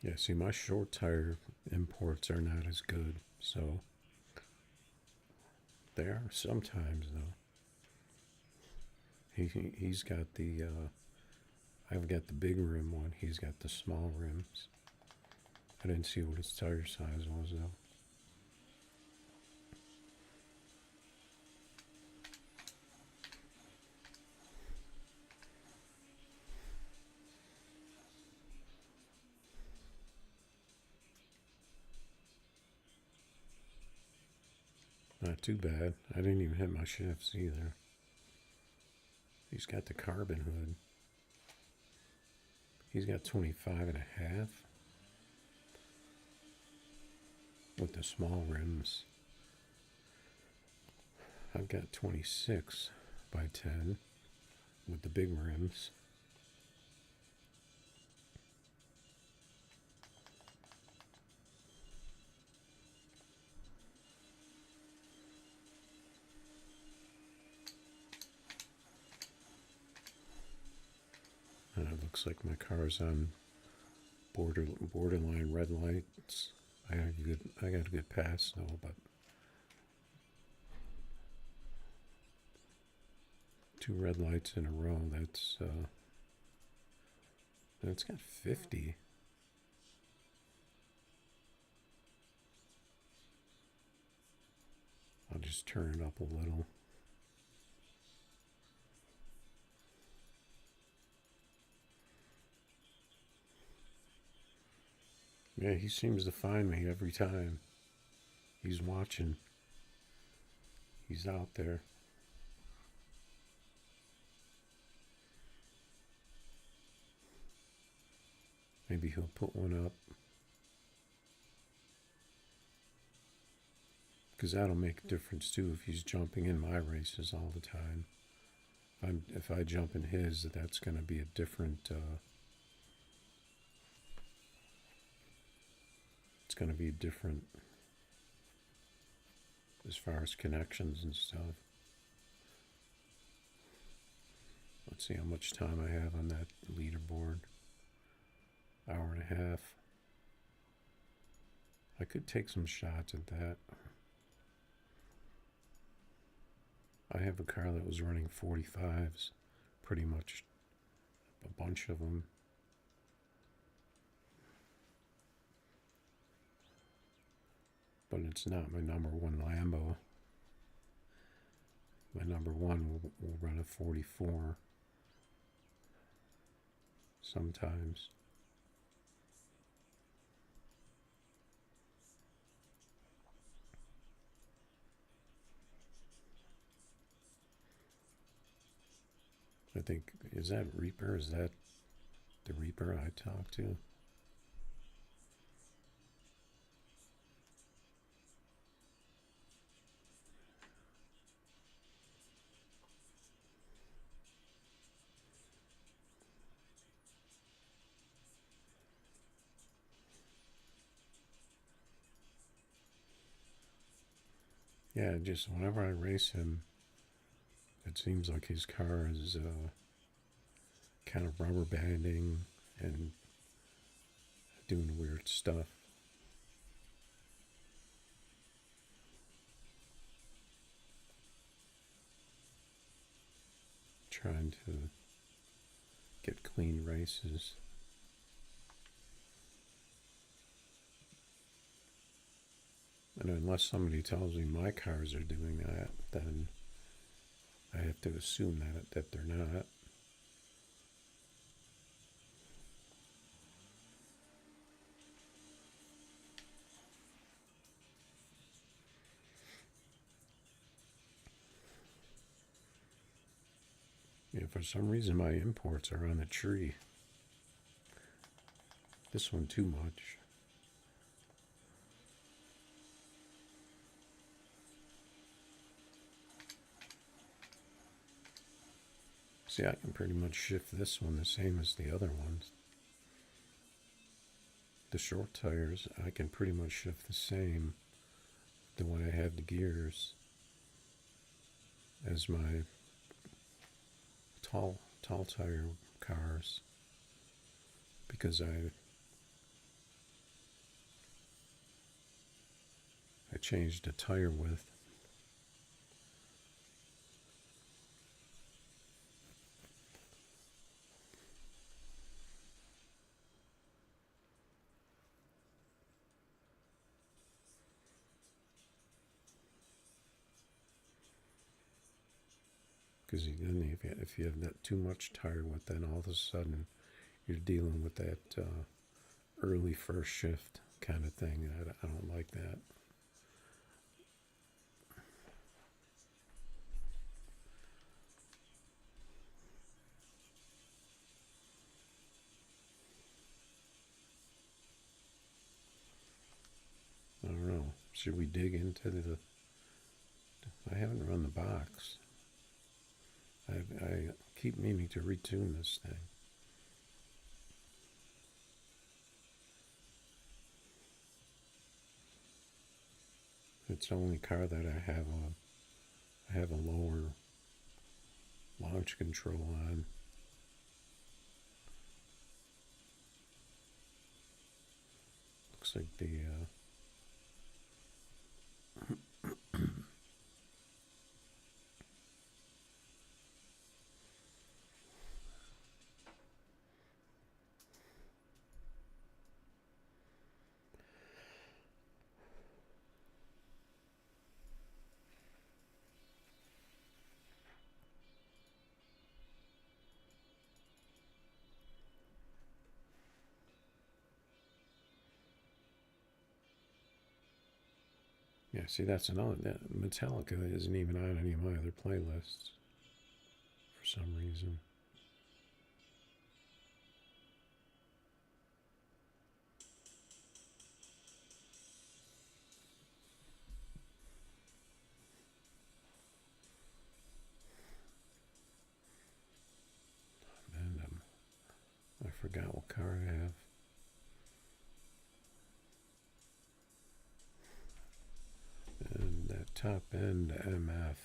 Yeah, see, my short tire imports are not as good, so they are sometimes though. He's got the I've got the big rim one. He's got the small rims. I didn't see what his tire size was though. Not too bad. I didn't even hit my shifts either. He's got the carbon hood. He's got 25.5 with the small rims. I've got 26 by 10 with the big rims. It looks like my car's on borderline red lights. I got a good pass though, but 2 red lights in a row. That's got 50. I'll just turn it up a little. Yeah, he seems to find me every time. He's watching. He's out there. Maybe he'll put one up. Because that'll make a difference too if he's jumping in my races all the time. If I jump in his, that's going to be a different... it's going to be different as far as connections and stuff. Let's see how much time I have on that leaderboard. Hour and a half. I could take some shots at that. I have a car that was running 45s, pretty much a bunch of them. But it's not my number one Lambo. My number one will run a 44 sometimes. I think, is that Reaper? Is that the Reaper I talked to? Yeah, just whenever I race him, it seems like his car is kind of rubber banding and doing weird stuff. Trying to get clean races. And unless somebody tells me my cars are doing that, then I have to assume that they're not. Yeah, for some reason my imports are on the tree. This one too much. See, I can pretty much shift this one the same as the other ones. The short tires, I can pretty much shift the same the way I have the gears as my tall tire cars, because I changed the tire width. Because then if you have that too much tire width, then all of a sudden you're dealing with that early first shift kind of thing. I don't like that. I don't know. Should we dig into the... I haven't run the box. I keep meaning to retune this thing. It's the only car that I have a lower launch control on. Looks like the yeah, see, that's another. That Metallica isn't even on any of my other playlists for some reason. And I forgot what car I have. And that top end MF.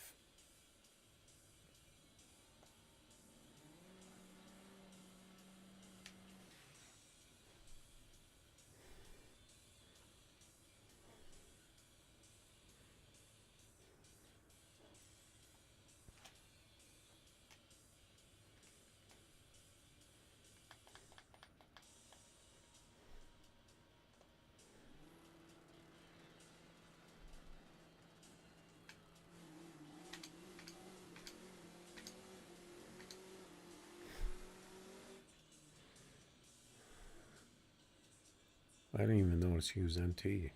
I didn't even notice he was NT.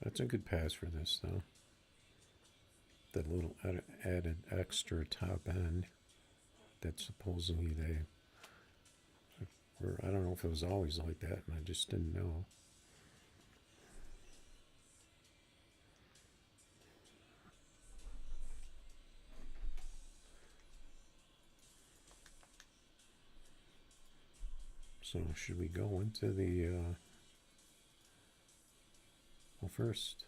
That's a good pass for this, though. That little added extra top end that supposedly they were. I don't know if it was always like that, and I just didn't know. So should we go into the, well, first,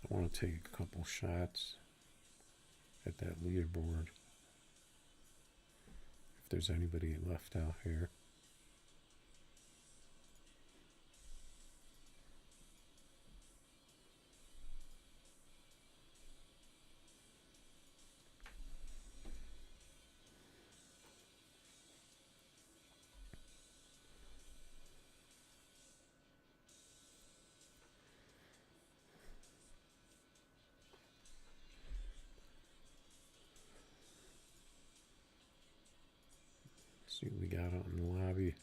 I want to take a couple shots at that leaderboard. If there's anybody left out here. See what we got out in the lobby.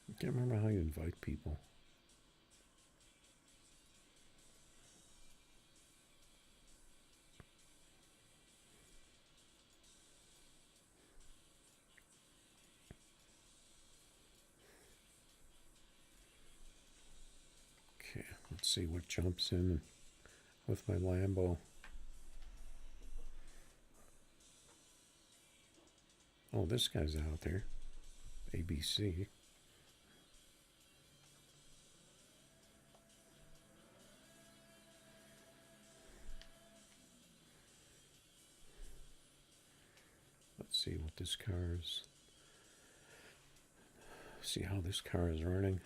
I can't remember how you invite people. Okay, let's see what jumps in with my Lambo. Oh, this guy's out there. ABC. Let's see what this car is. See how this car is running.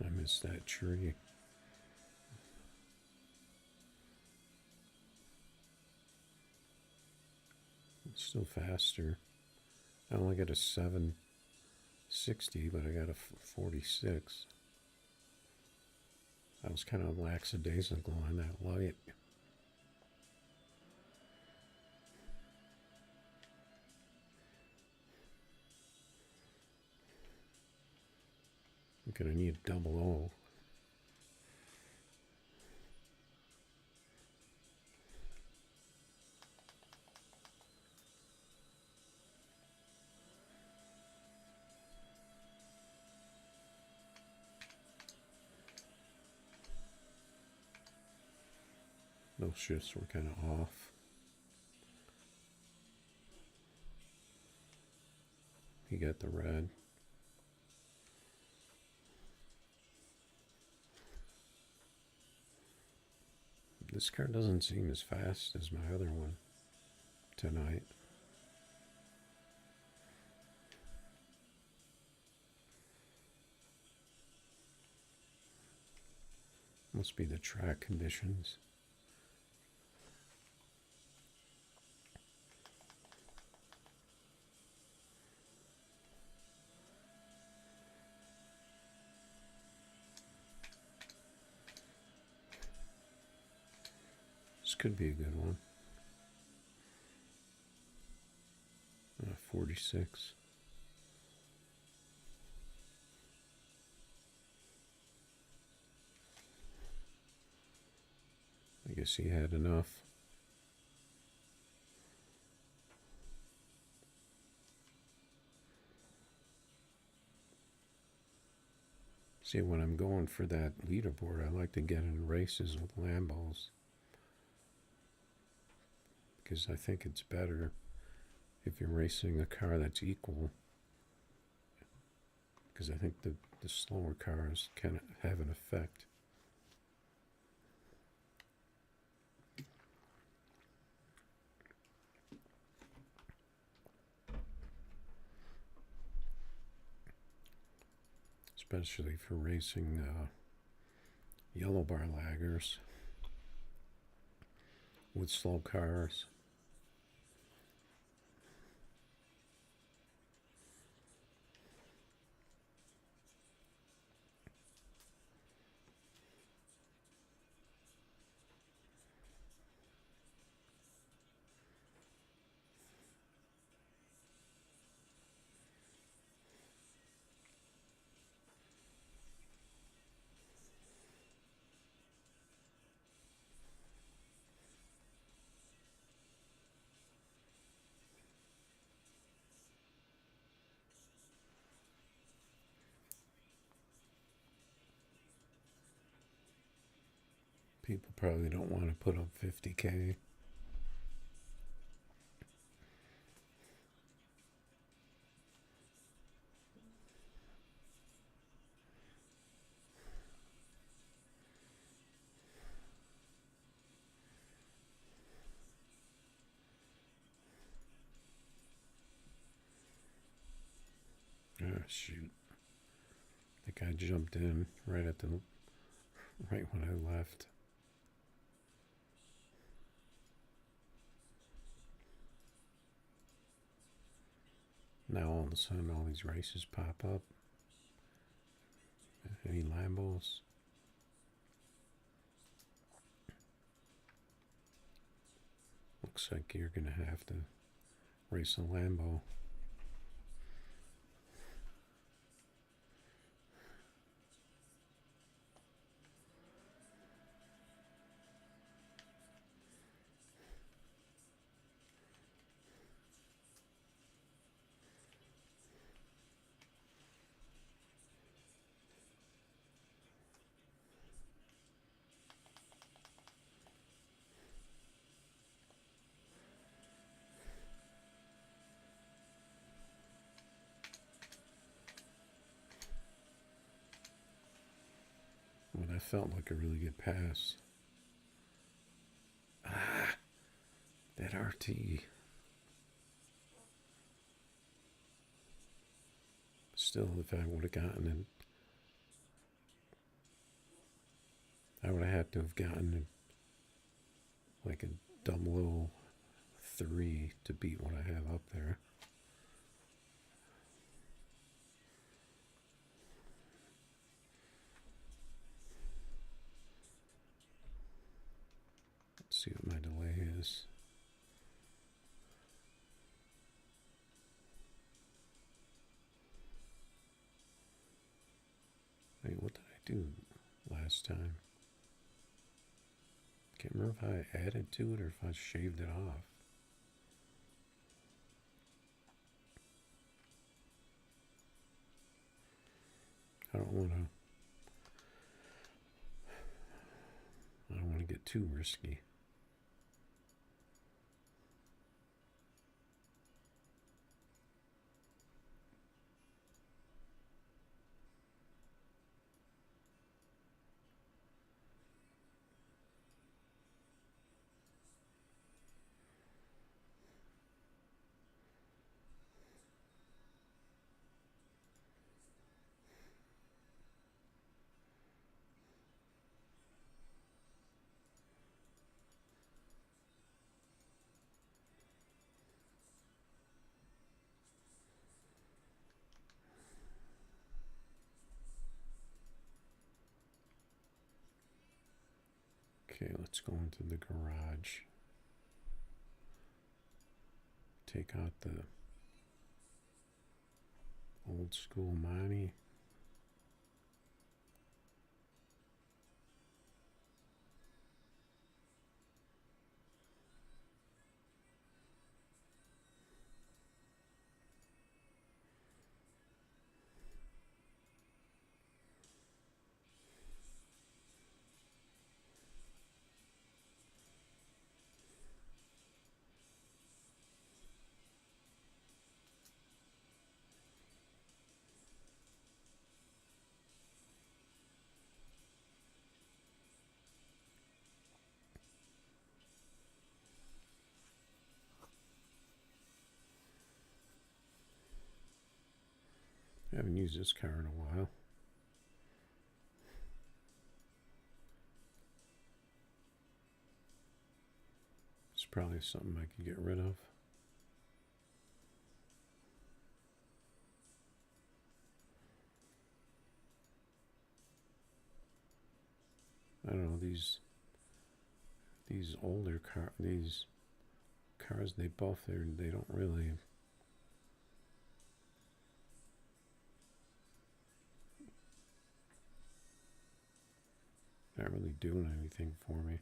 I missed that tree. It's still faster. I only got a 760, but I got a 46. I was kind of lackadaisical on that light. I'm gonna need double O. Those shifts were kind of off. He got the red. This car doesn't seem as fast as my other one tonight. Must be the track conditions. This could be a good one. 46. I guess he had enough. See, when I'm going for that leaderboard, I like to get in races with Lambos. Because I think it's better if you're racing a car that's equal. Because I think the the slower cars can have an effect. Especially for racing yellow bar laggers with slow cars. People probably don't want to put up 50K. Oh, shoot. I think I jumped in right when I left. Now all of a sudden all these races pop up. Any Lambos? Looks like you're gonna have to race a Lambo. Well, that felt like a really good pass. Ah, that RT. Still, if I would have gotten it, I would have had to have gotten like a 003 to beat what I have up there. Let's see what my delay is. Wait, what did I do last time? Can't remember if I added to it or if I shaved it off. I don't want to get too risky. Okay, let's go into the garage. Take out the old school Monty. Haven't used this car in a while. It's probably something I could get rid of. I don't know, these older these cars, they don't really, not really doing anything for me.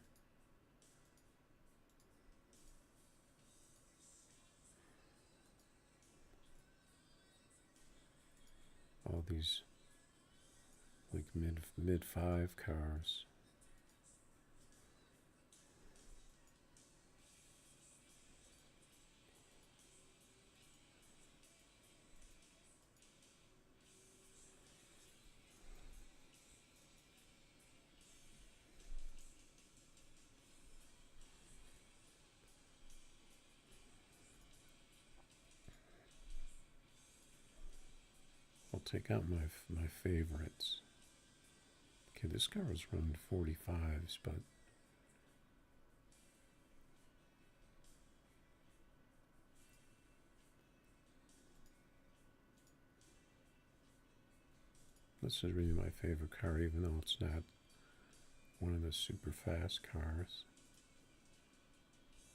All these like mid 5 cars. I'll take out my favorites. Okay, this car was running 45s, but this is really my favorite car, even though it's not one of the super fast cars.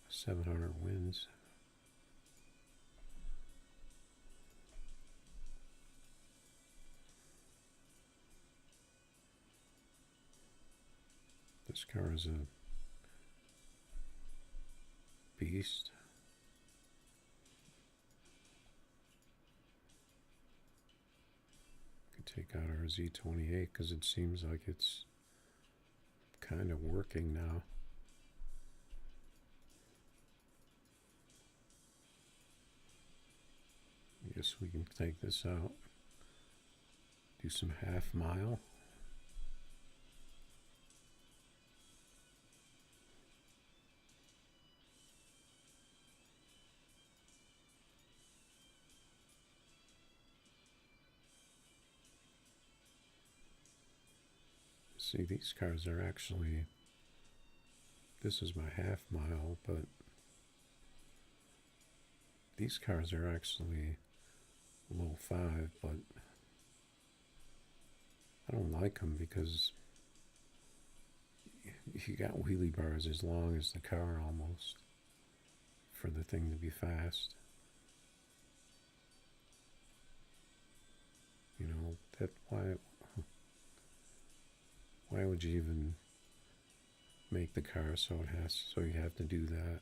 700 wins. This car is a beast. Take out our Z28 because it seems like it's kind of working now. I guess we can take this out, do some half mile. See, these cars are actually, this is my half mile, but these cars are actually low 5, but I don't like them because you got wheelie bars as long as the car almost for the thing to be fast. You know, that why would you even make the car so you have to do that?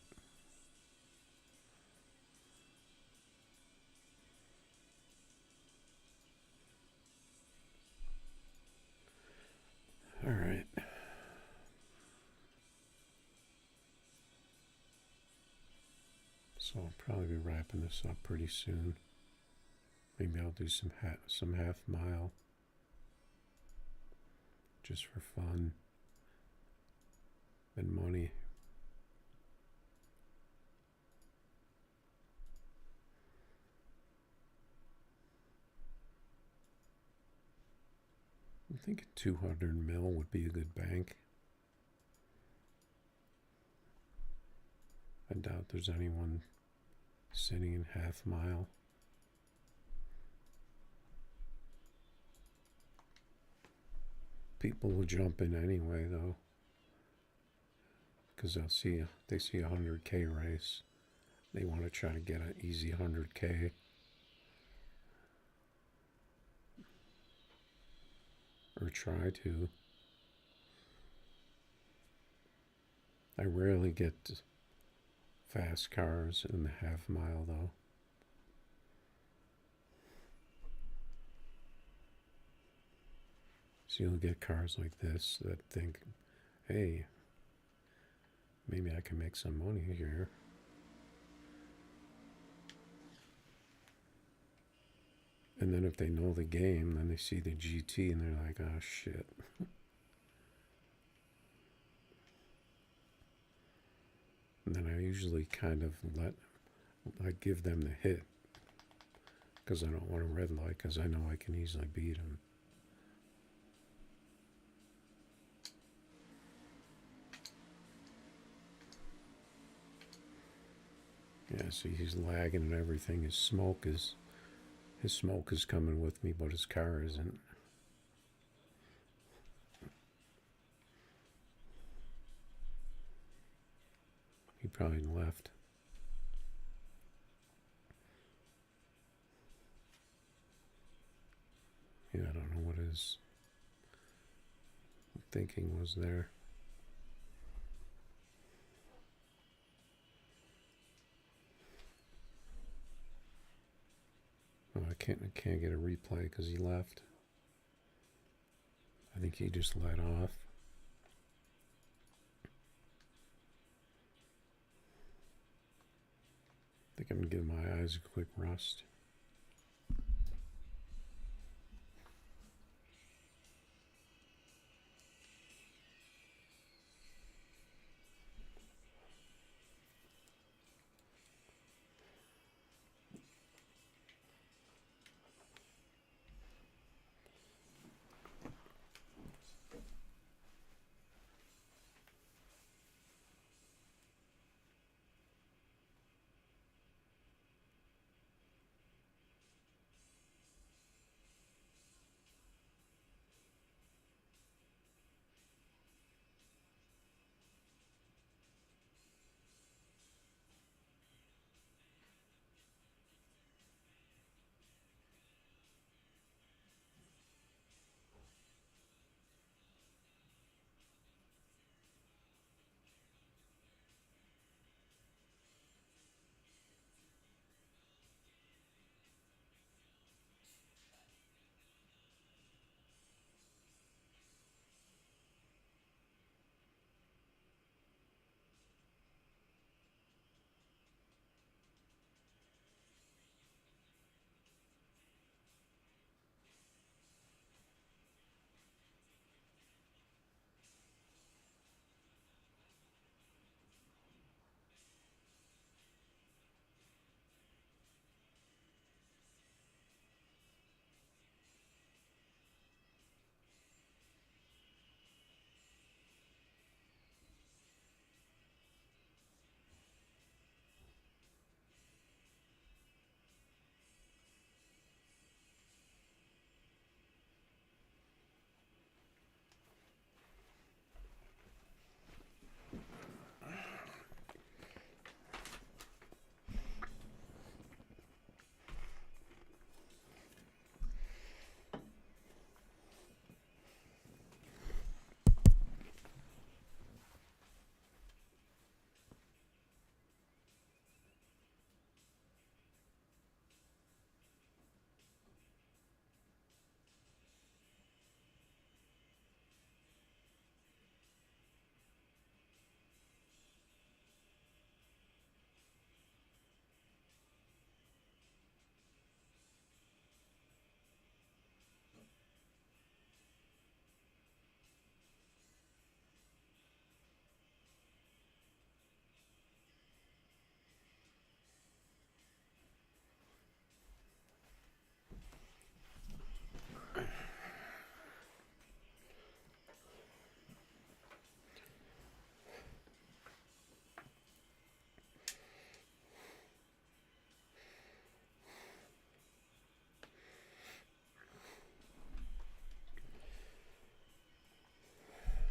All right. So I'll probably be wrapping this up pretty soon. Maybe I'll do some half mile just for fun and money. I'm thinking 200 mil would be a good bank. I doubt there's anyone sitting in half mile. People will jump in anyway, though, because they see a 100K race. They want to try to get an easy 100K. Or try to. I rarely get fast cars in the half mile, though. So you'll get cars like this that think, hey, maybe I can make some money here. And then if they know the game, then they see the GT and they're like, oh shit. And then I usually kind of I give them the hit because I don't want a red light, because I know I can easily beat him. Yeah, see, he's lagging and everything. His smoke is coming with me, but his car isn't. He probably left. Yeah, I don't know what his thinking was there. Oh, I can't get a replay because he left. I think he just let off. I think I'm gonna give my eyes a quick rust.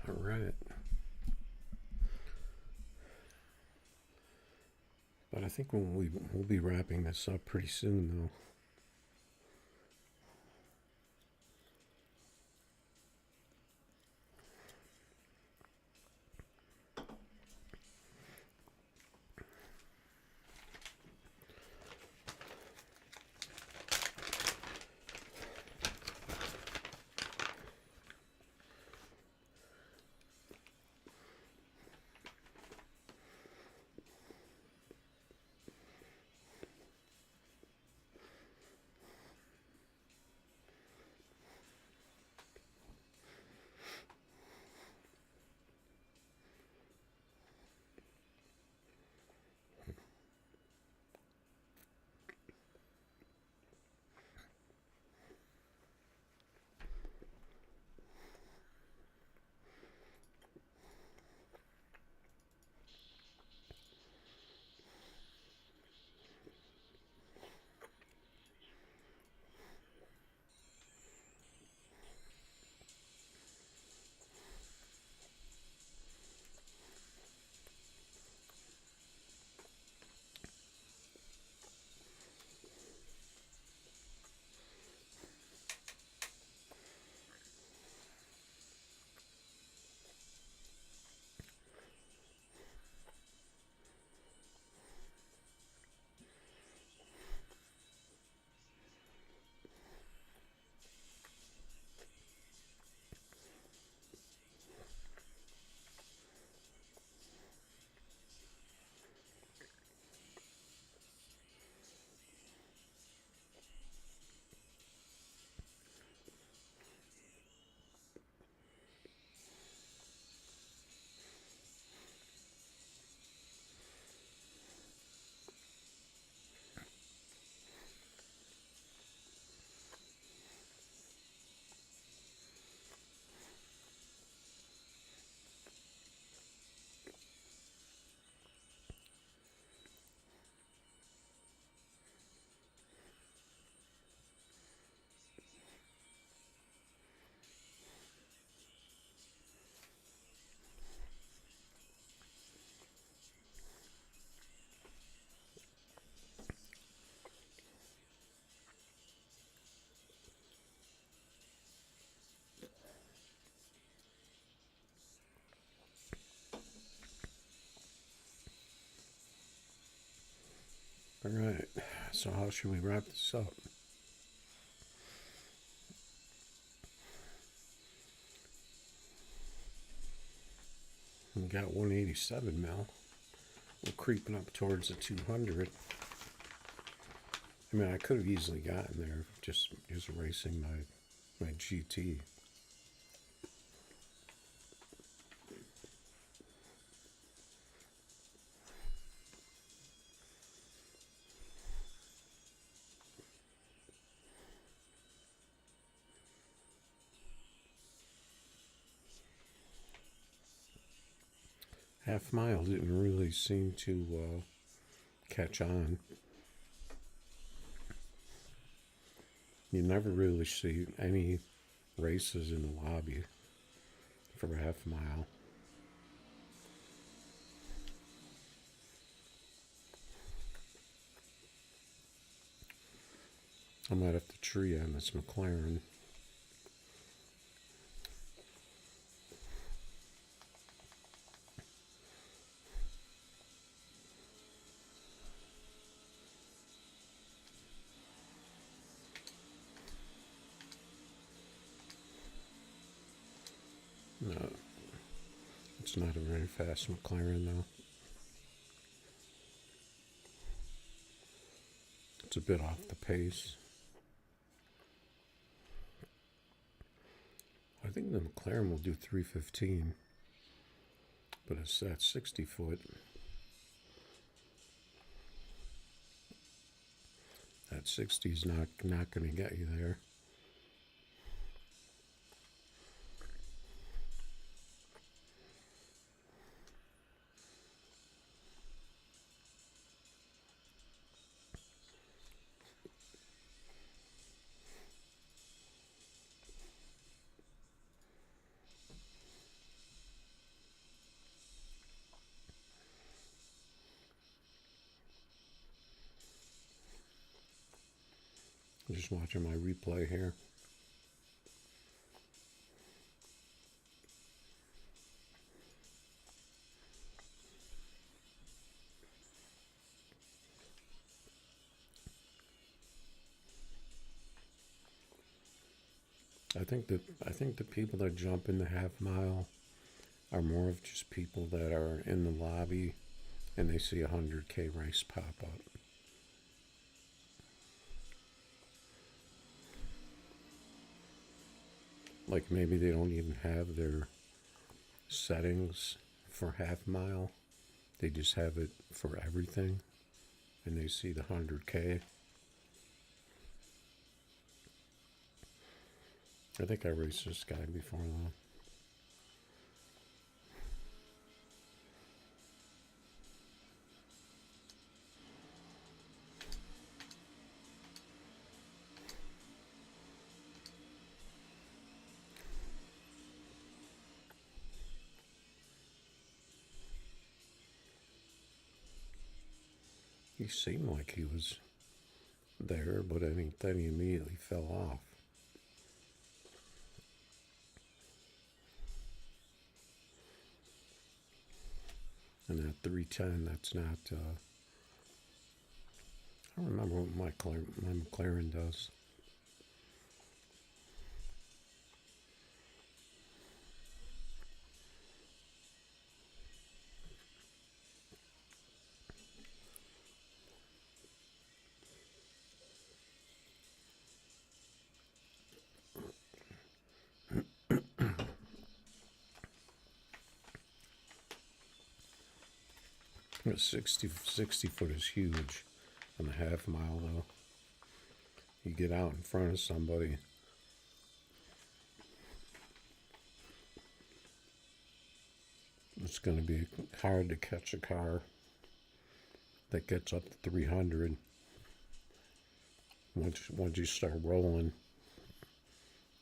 All right. But I think we'll be wrapping this up pretty soon, though. So how should we wrap this up? We got 187 mil. We're creeping up towards the 200. I mean, I could have easily gotten there just racing my GT. Half mile didn't really seem to catch on. You never really see any races in the lobby for a half mile. I might have to tree on this McLaren. No, it's not a very fast McLaren though. It's a bit off the pace. I think the McLaren will do 315, but it's that 60 foot. That 60 is not going to get you there. I'm just watching my replay here. I think the people that jump in the half mile are more of just people that are in the lobby and they see a 100K race pop up. Like maybe they don't even have their settings for half mile. They just have it for everything and they see the 100K. I think I raced this guy before though. He seemed like he was there, but I think then he immediately fell off. And that 310, that's not, I don't remember what my McLaren does. The 60 foot is huge on the half mile though. You get out in front of somebody. It's going to be hard to catch a car that gets up to 300. Once you start rolling,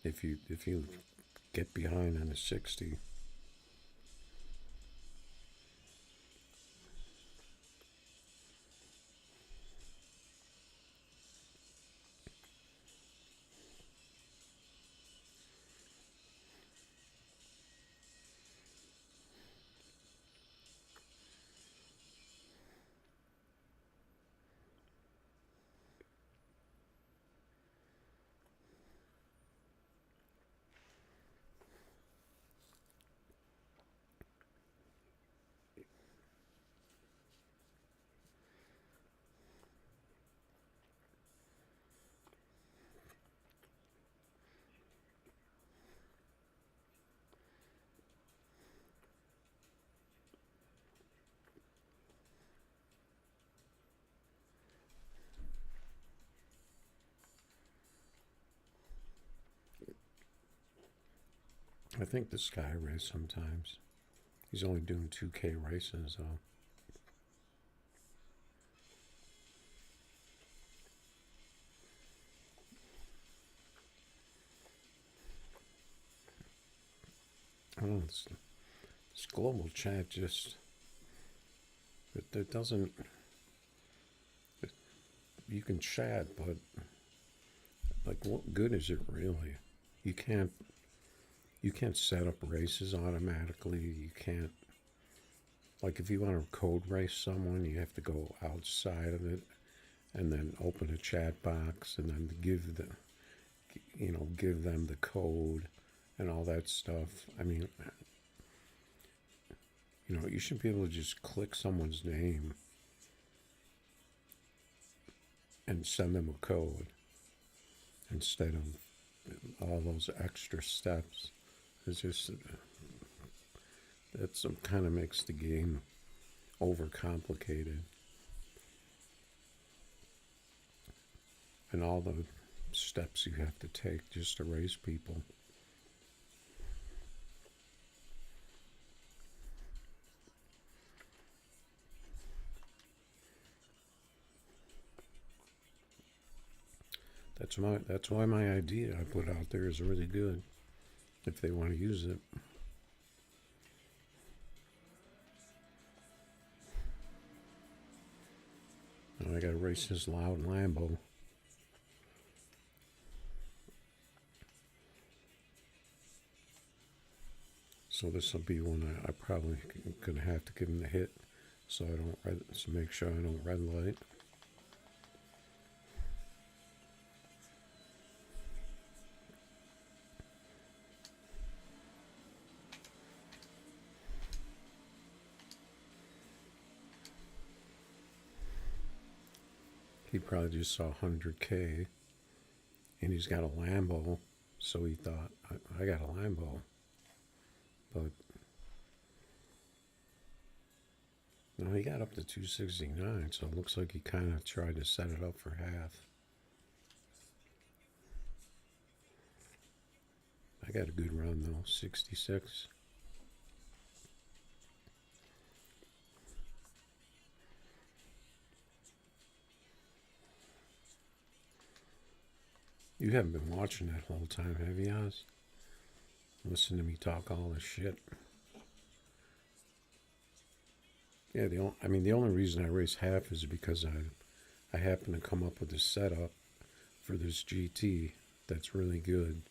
if you get behind on a 60. I think this guy races sometimes. He's only doing 2K races though. Oh, this global chat just it doesn't. You can chat, but like, what good is it really? You can't set up races automatically. You can't, like, if you want to code race someone, you have to go outside of it and then open a chat box and then give them the code and all that stuff. I mean, you should be able to just click someone's name and send them a code instead of all those extra steps. It's just that some kind of makes the game overcomplicated, and all the steps you have to take just to raise people. That's why my idea I put out there is really good if they want to use it. Now I gotta race this loud Lambo. So this will be one I probably gonna have to give him the hit, so so make sure I don't red light. He probably just saw 100K, and he's got a Lambo, so he thought, I got a Lambo. But no, he got up to 269, so it looks like he kind of tried to set it up for half. I got a good run though, 66. You haven't been watching that whole time, have you, Oz? Listen to me talk all this shit. Yeah, the only reason I race half is because I happen to come up with a setup for this GT that's really good.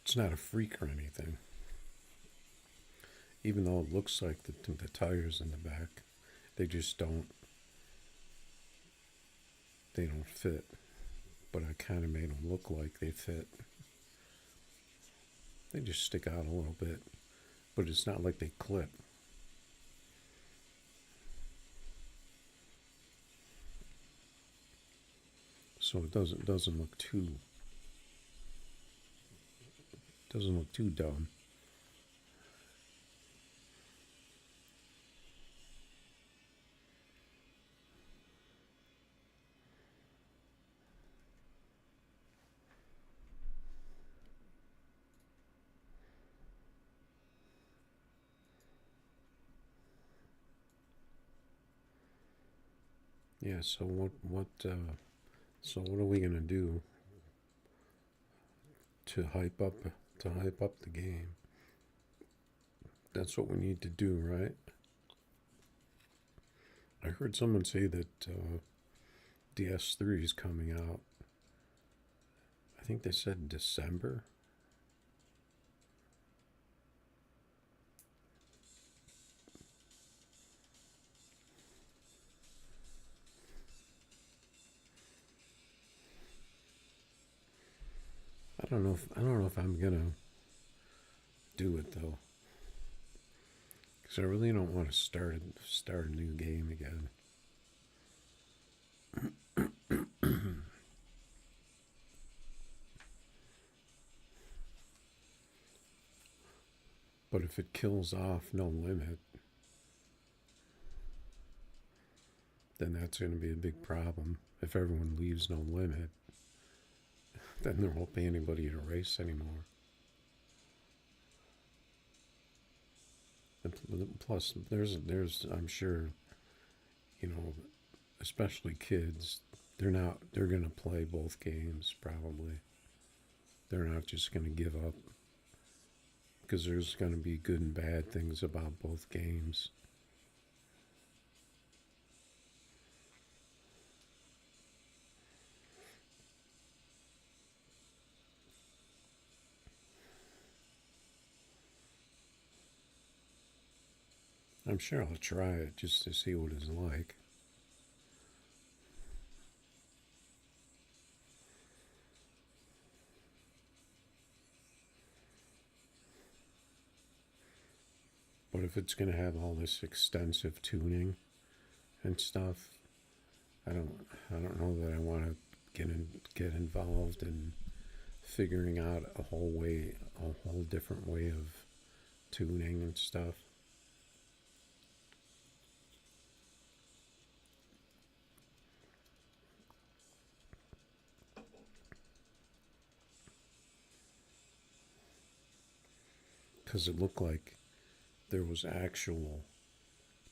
It's not a freak or anything. Even though it looks like the tires in the back, they just don't fit. But I kind of made them look like they fit. They just stick out a little bit, but it's not like they clip. So it doesn't look too dumb. Yeah, so what are we gonna do to hype up the game? That's what we need to do, right? I heard someone say that DS3 is coming out. I think they said December. I don't know if I'm gonna do it though, because I really don't want to start a new game again. But if it kills off No Limit, then that's going to be a big problem. If everyone leaves No Limit, then there won't be anybody to race anymore. And plus, there's, I'm sure, you know, especially kids, they're going to play both games probably. They're not just going to give up, because there's going to be good and bad things about both games. I'm sure I'll try it just to see what it's like. But if it's going to have all this extensive tuning and stuff, I don't know that I want to get involved in figuring out a whole different way of tuning and stuff. Because it looked like there was actual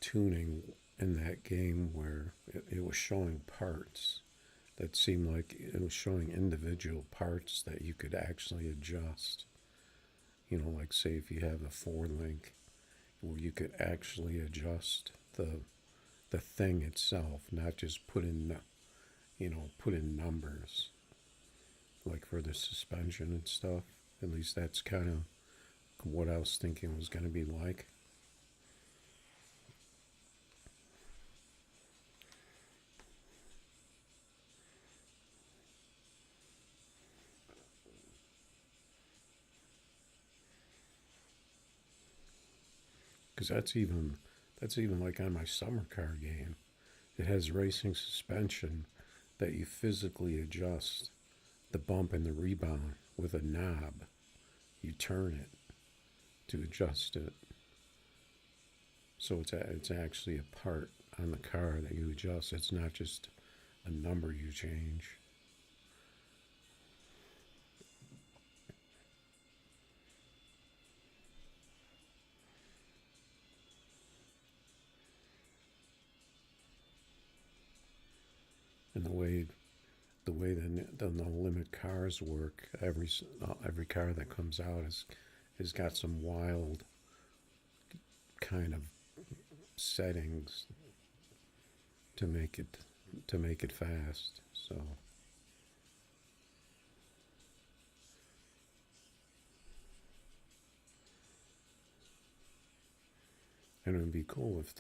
tuning in that game where it was showing parts that seemed like it was showing individual parts that you could actually adjust. You know, like say if you have a 4-link, where you could actually adjust the thing itself, not just put in numbers, like for the suspension and stuff. At least that's kind of what I was thinking was going to be like. Because that's even like on my summer car game. It has racing suspension that you physically adjust the bump and the rebound with a knob. You turn it to adjust it. So it's actually a part on the car that you adjust. It's not just a number you change. And the way the no limit cars work, every car that comes out has got some wild kind of settings to make it fast. So and it would be cool if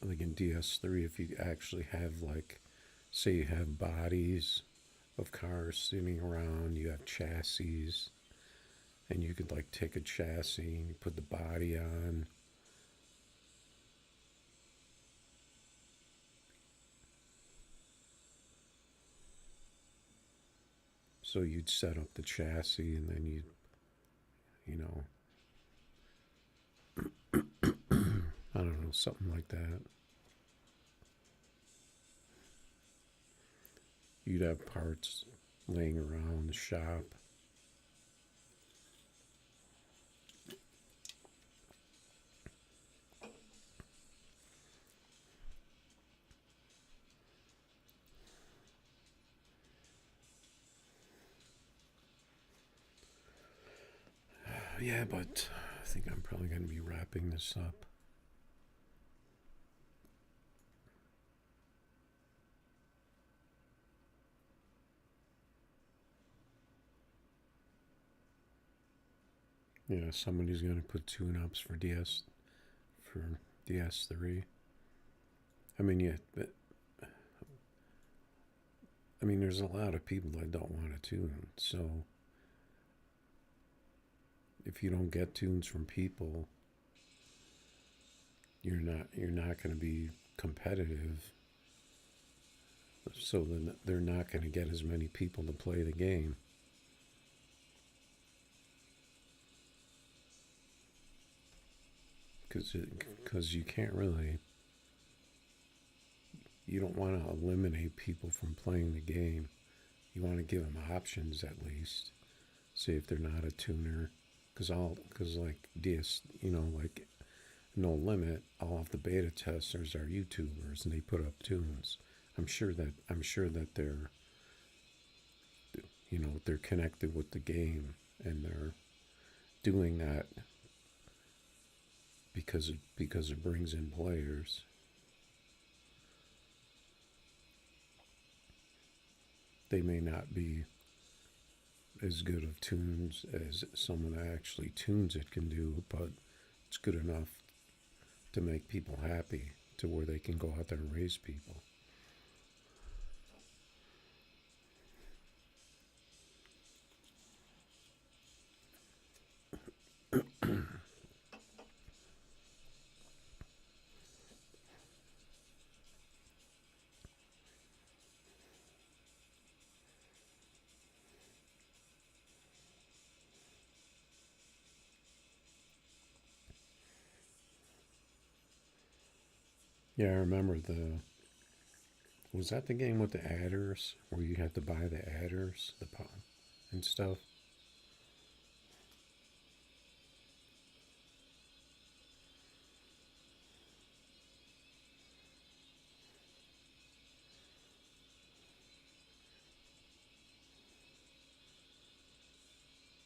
like in DS3, if you actually have, like, say you have bodies of cars sitting around, you have chassis, and you could like take a chassis and you put the body on. So you'd set up the chassis and then you know, I don't know, something like that. You'd have parts laying around the shop. Yeah, but I think I'm probably going to be wrapping this up. Yeah, somebody's going to put tune-ups for DS3. I mean, yeah, but I mean, there's a lot of people that don't want to tune. So if you don't get tunes from people, you're not going to be competitive. So then they're not going to get as many people to play the game. because you can't really, you don't want to eliminate people from playing the game. You want to give them options at least. See if they're not a tuner, because like like No Limit, all of the beta testers are YouTubers and they put up tunes. I'm sure that they're connected with the game and they're doing that because it brings in players. They may not be as good of tunes as someone that actually tunes it can do, but it's good enough to make people happy to where they can go out there and raise people. Yeah, I remember was that the game with the adders where you had to buy the adders, the pop and stuff?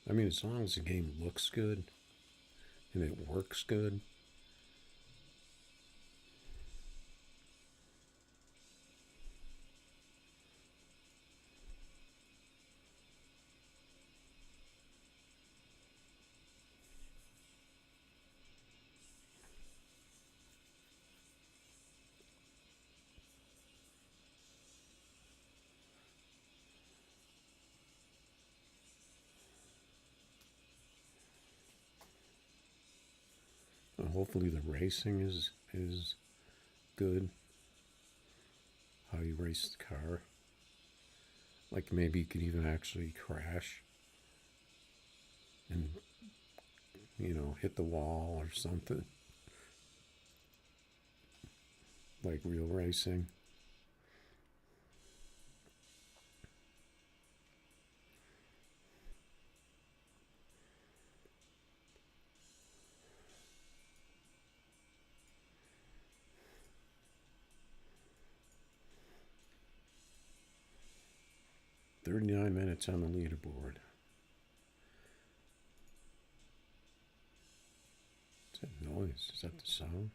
I mean, as long as the game looks good and it works good. Hopefully the racing is good. How you race the car. Like maybe you could even actually crash and hit the wall or something. Like real racing. 39 minutes on the leaderboard. What's that noise? Is that the sound?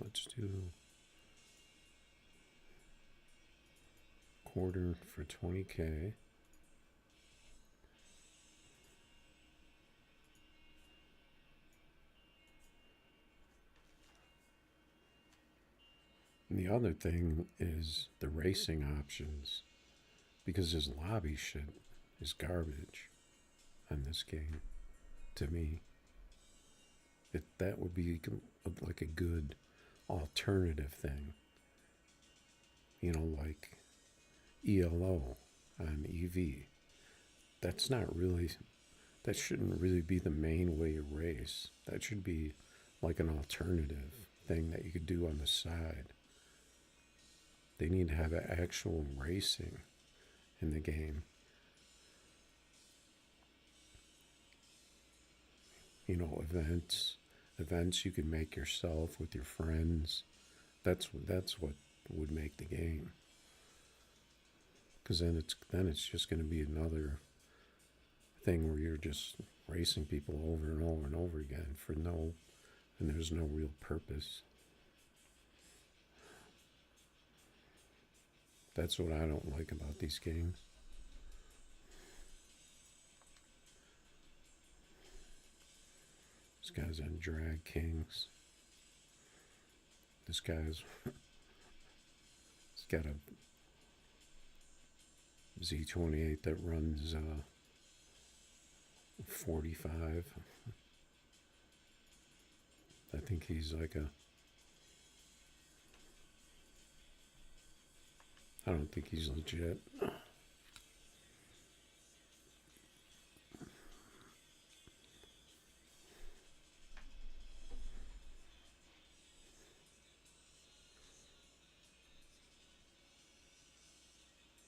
Let's do quarter for 20K. And the other thing is the racing options, because this lobby shit is garbage on this game. To me, that would be like a good alternative thing. Like ELO on EV. That's not really. That shouldn't really be the main way you race. That should be like an alternative thing that you could do on the side. They need to have actual racing in the game. Events you can make yourself with your friends. That's what would make the game. Because then it's just going to be another thing where you're just racing people over and over and over again and there's no real purpose. That's what I don't like about these games. This guy's on Drag Kings. This guy's he's got a Z28 that runs 45. I think he's like I don't think he's legit.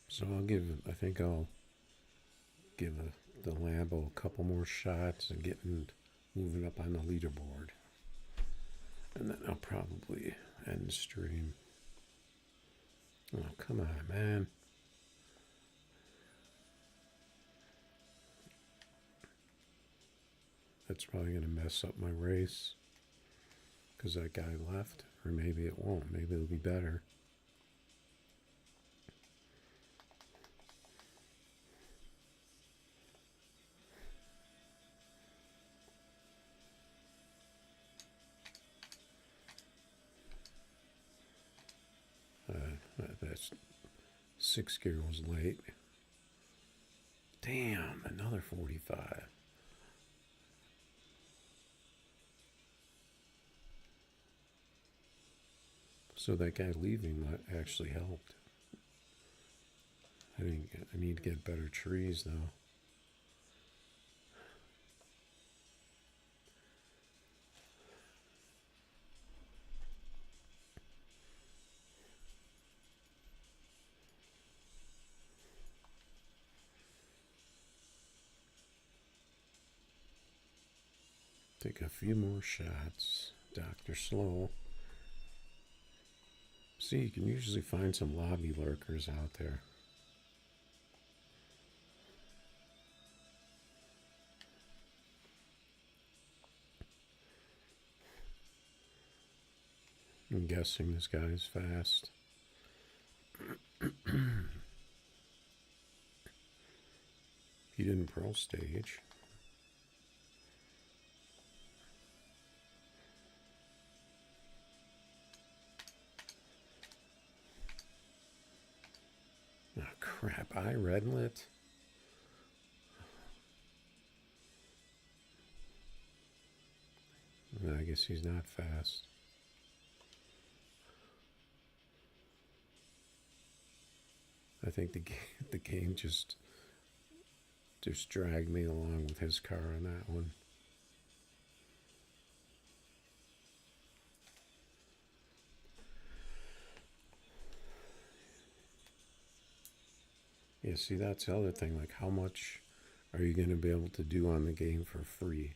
So I think I'll give the Lambo a couple more shots and moving up on the leaderboard. And then I'll probably end the stream. Oh, come on, man. That's probably going to mess up my race because that guy left. Or maybe it won't. Maybe it'll be better. That's 6th gear was late. Damn, another 45. So that guy leaving actually helped. I need to get better trees though. Take a few more shots. Dr. Slow. See, you can usually find some lobby lurkers out there. I'm guessing this guy's fast. He didn't pro stage. Oh, crap. I red lit. I guess he's not fast. I think the game just dragged me along with his car on that one. Yeah, see, that's the other thing. Like, how much are you going to be able to do on the game for free?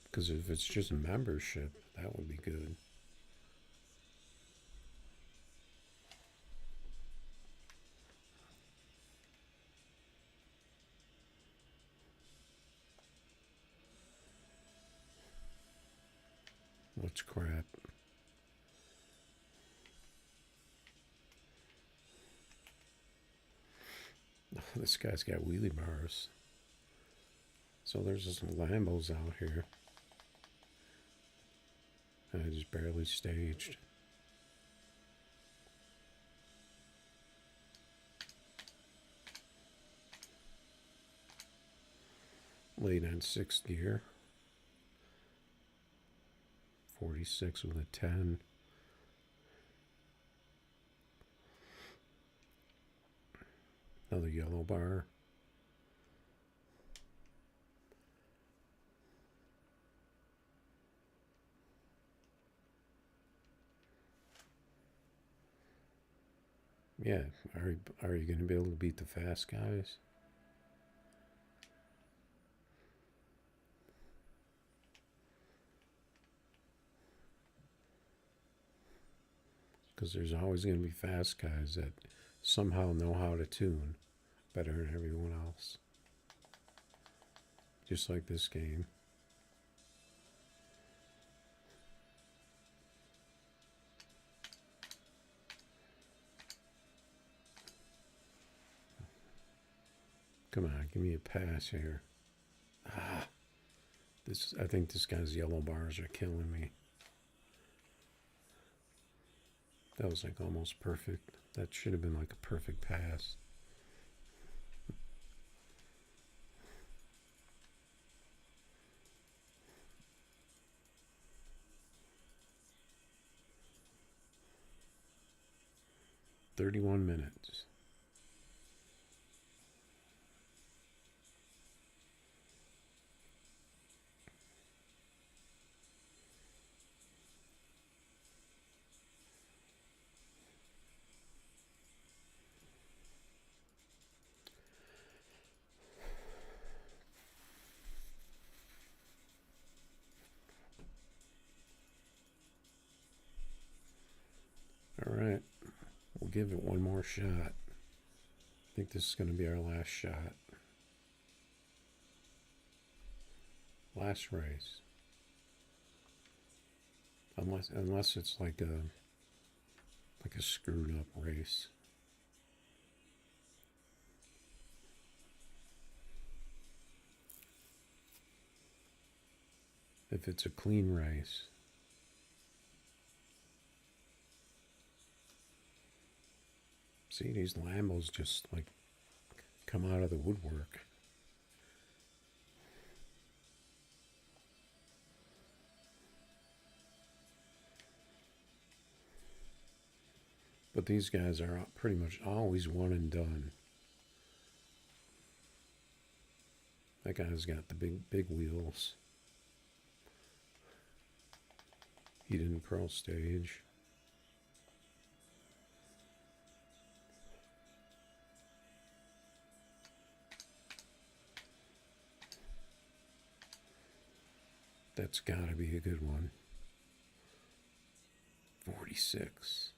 Because if it's just membership, that would be good. What's crap? This guy's got wheelie bars. So there's some Lambos out here. And I just barely staged. Late on 6th gear. 46 with a 10. Another yellow bar. Yeah, are you going to be able to beat the fast guys? Because there's always going to be fast guys that somehow know how to tune better than everyone else. Just like this game. Come on, give me a pass here. I think this guy's yellow bars are killing me. That was like almost perfect. That should have been like a perfect pass. 31 minutes. All right, we'll give it one more shot. I think this is going to be our last shot. Last race. Unless it's like a screwed up race. If it's a clean race. See, these Lambos just like come out of the woodwork. But these guys are pretty much always one and done. That guy's got the big wheels. He didn't pearl stage. That's gotta be a good one. 46.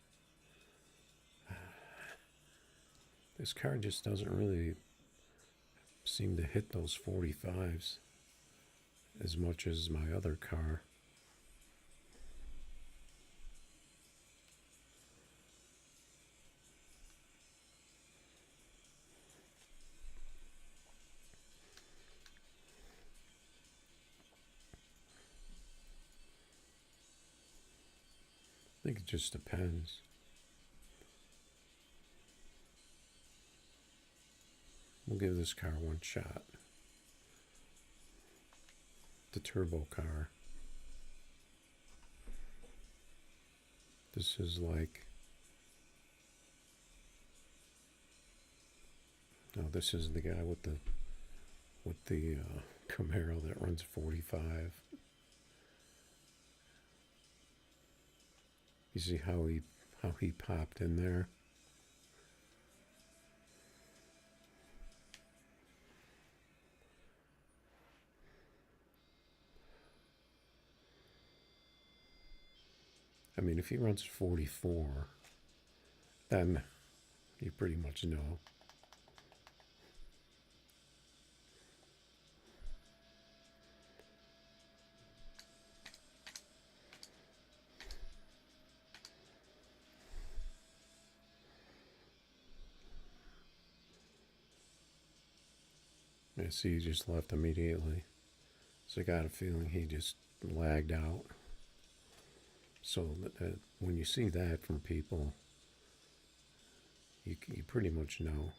This car just doesn't really seem to hit those 45s as much as my other car. I think it just depends. We'll give this car one shot. The turbo car. This is like... No, this is the guy with the Camaro that runs 45. You see how he popped in there? I mean, if he runs 44, then you pretty much know. I see he just left immediately. So I got a feeling he just lagged out. So that when you see that from people, you pretty much know.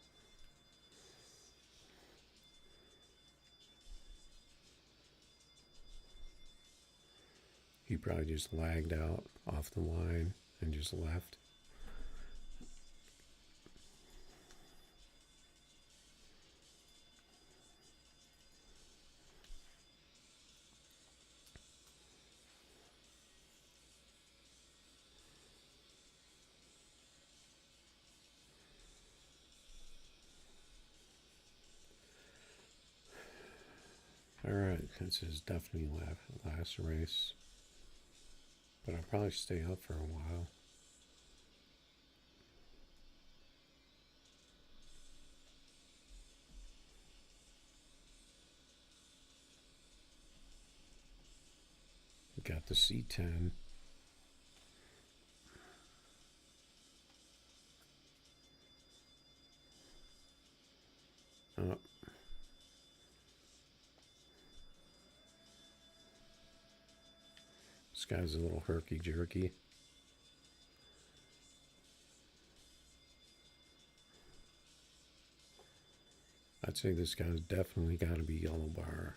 He probably just lagged out off the line and just left. Alright, this is definitely last race. But I'll probably stay up for a while. We got the C10. Oh. This guy's a little herky-jerky. I'd say this guy's definitely got to be yellow bar.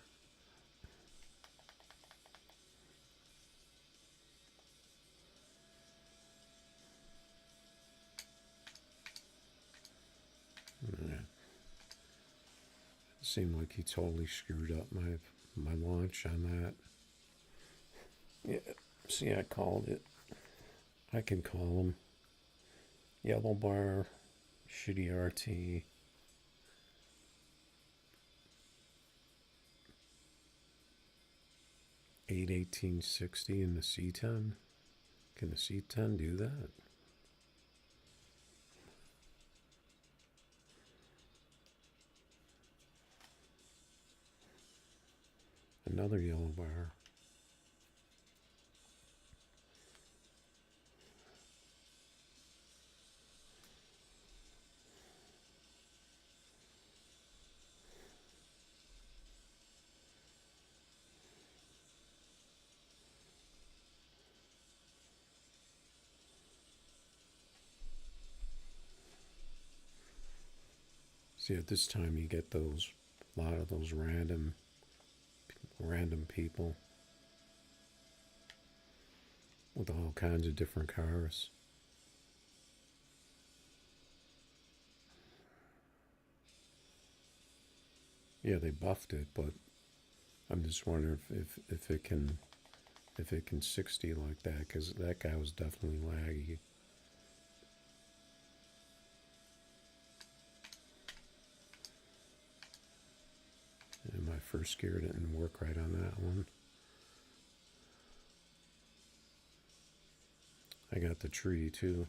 seemed like he totally screwed up my launch on that. Yeah, see, I called it. I can call him. Yellow bar, shitty RT. 81860 in the C10. Can the C10 do that? Another yellow bar. See, at this time you get those, a lot of those random people with all kinds of different cars. Yeah, they buffed it, but I'm just wondering if it can 60 like that, because that guy was definitely laggy. And my first gear didn't work right on that one. I got the tree too.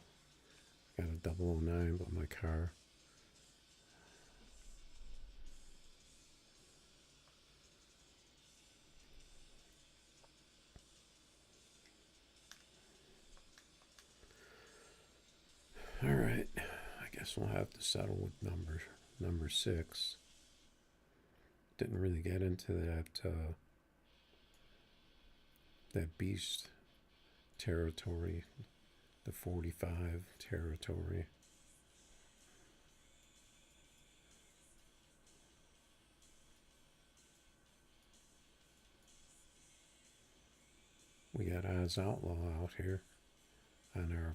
Got a 009, but my car. All right, I guess we'll have to settle with number 6. Didn't really get into that beast territory, the 45 territory. We got Oz Outlaw out here on our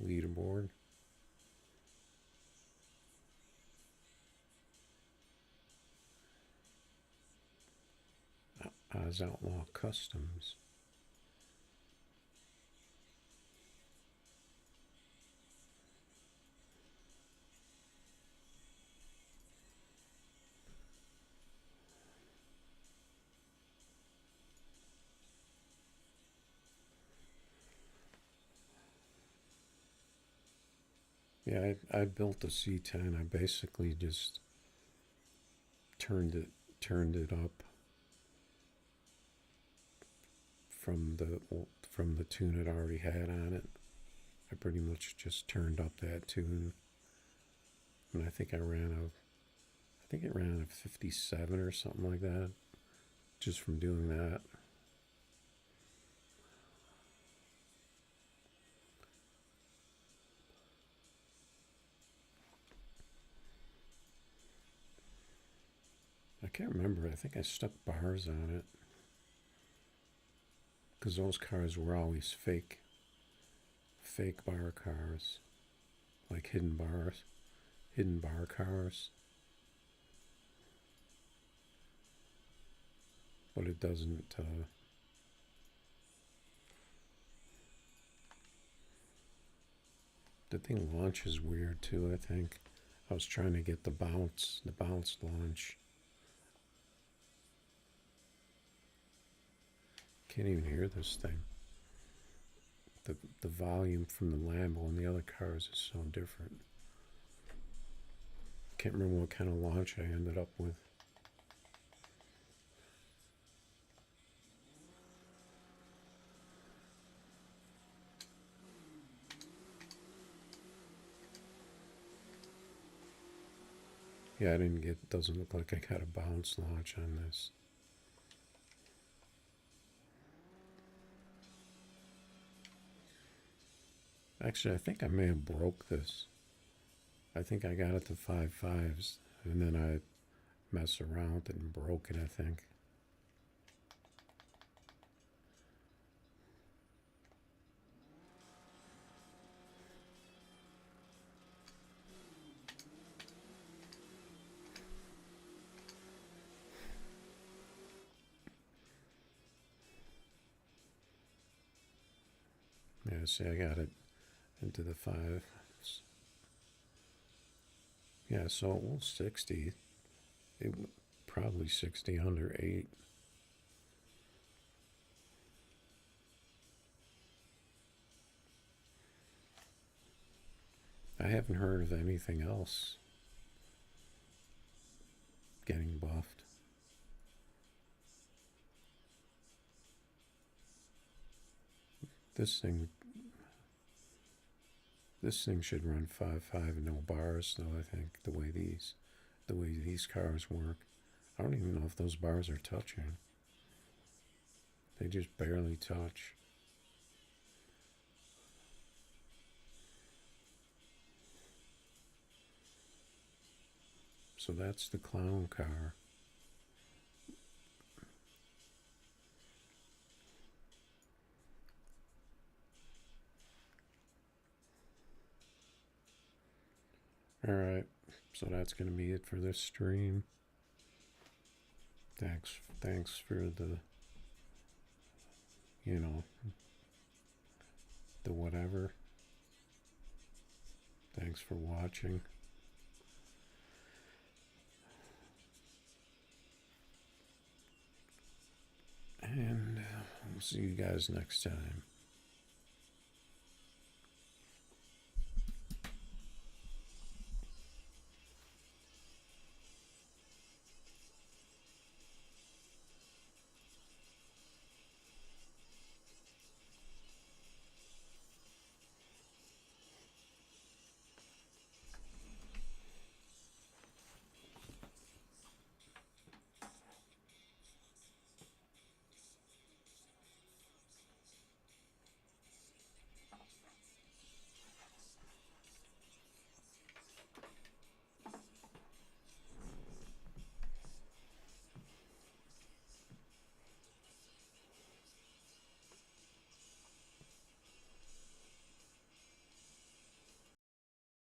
leaderboard. Oz Outlaw Customs. Yeah, I built the C10. I basically just turned it up from the tune it already had on it. I pretty much just turned up that tune, and I think it ran a 57 or something like that, just from doing that. I can't remember. I think I stuck bars on it, because those cars were always fake bar cars, like hidden bar cars. But it doesn't. The thing launches weird too. I think I was trying to get the bounce launch. Can't even hear this thing. The volume from the Lambo and the other cars is so different. Can't remember what kind of launch I ended up with. Yeah, doesn't look like I got a bounce launch on this. Actually, I think I may have broke this. I think I got it to 5.5s, and then I messed around and broke it, I think. Yeah, see, I got it into the 5. Yeah, so it was 60. It probably 60 under 8. I haven't heard of anything else getting buffed. This thing should run 5.5 no bars though, I think, the way these cars work. I don't even know if those bars are touching. They just barely touch. So that's the clown car. Alright, so that's going to be it for this stream. Thanks for the, the whatever. Thanks for watching. And we'll see you guys next time.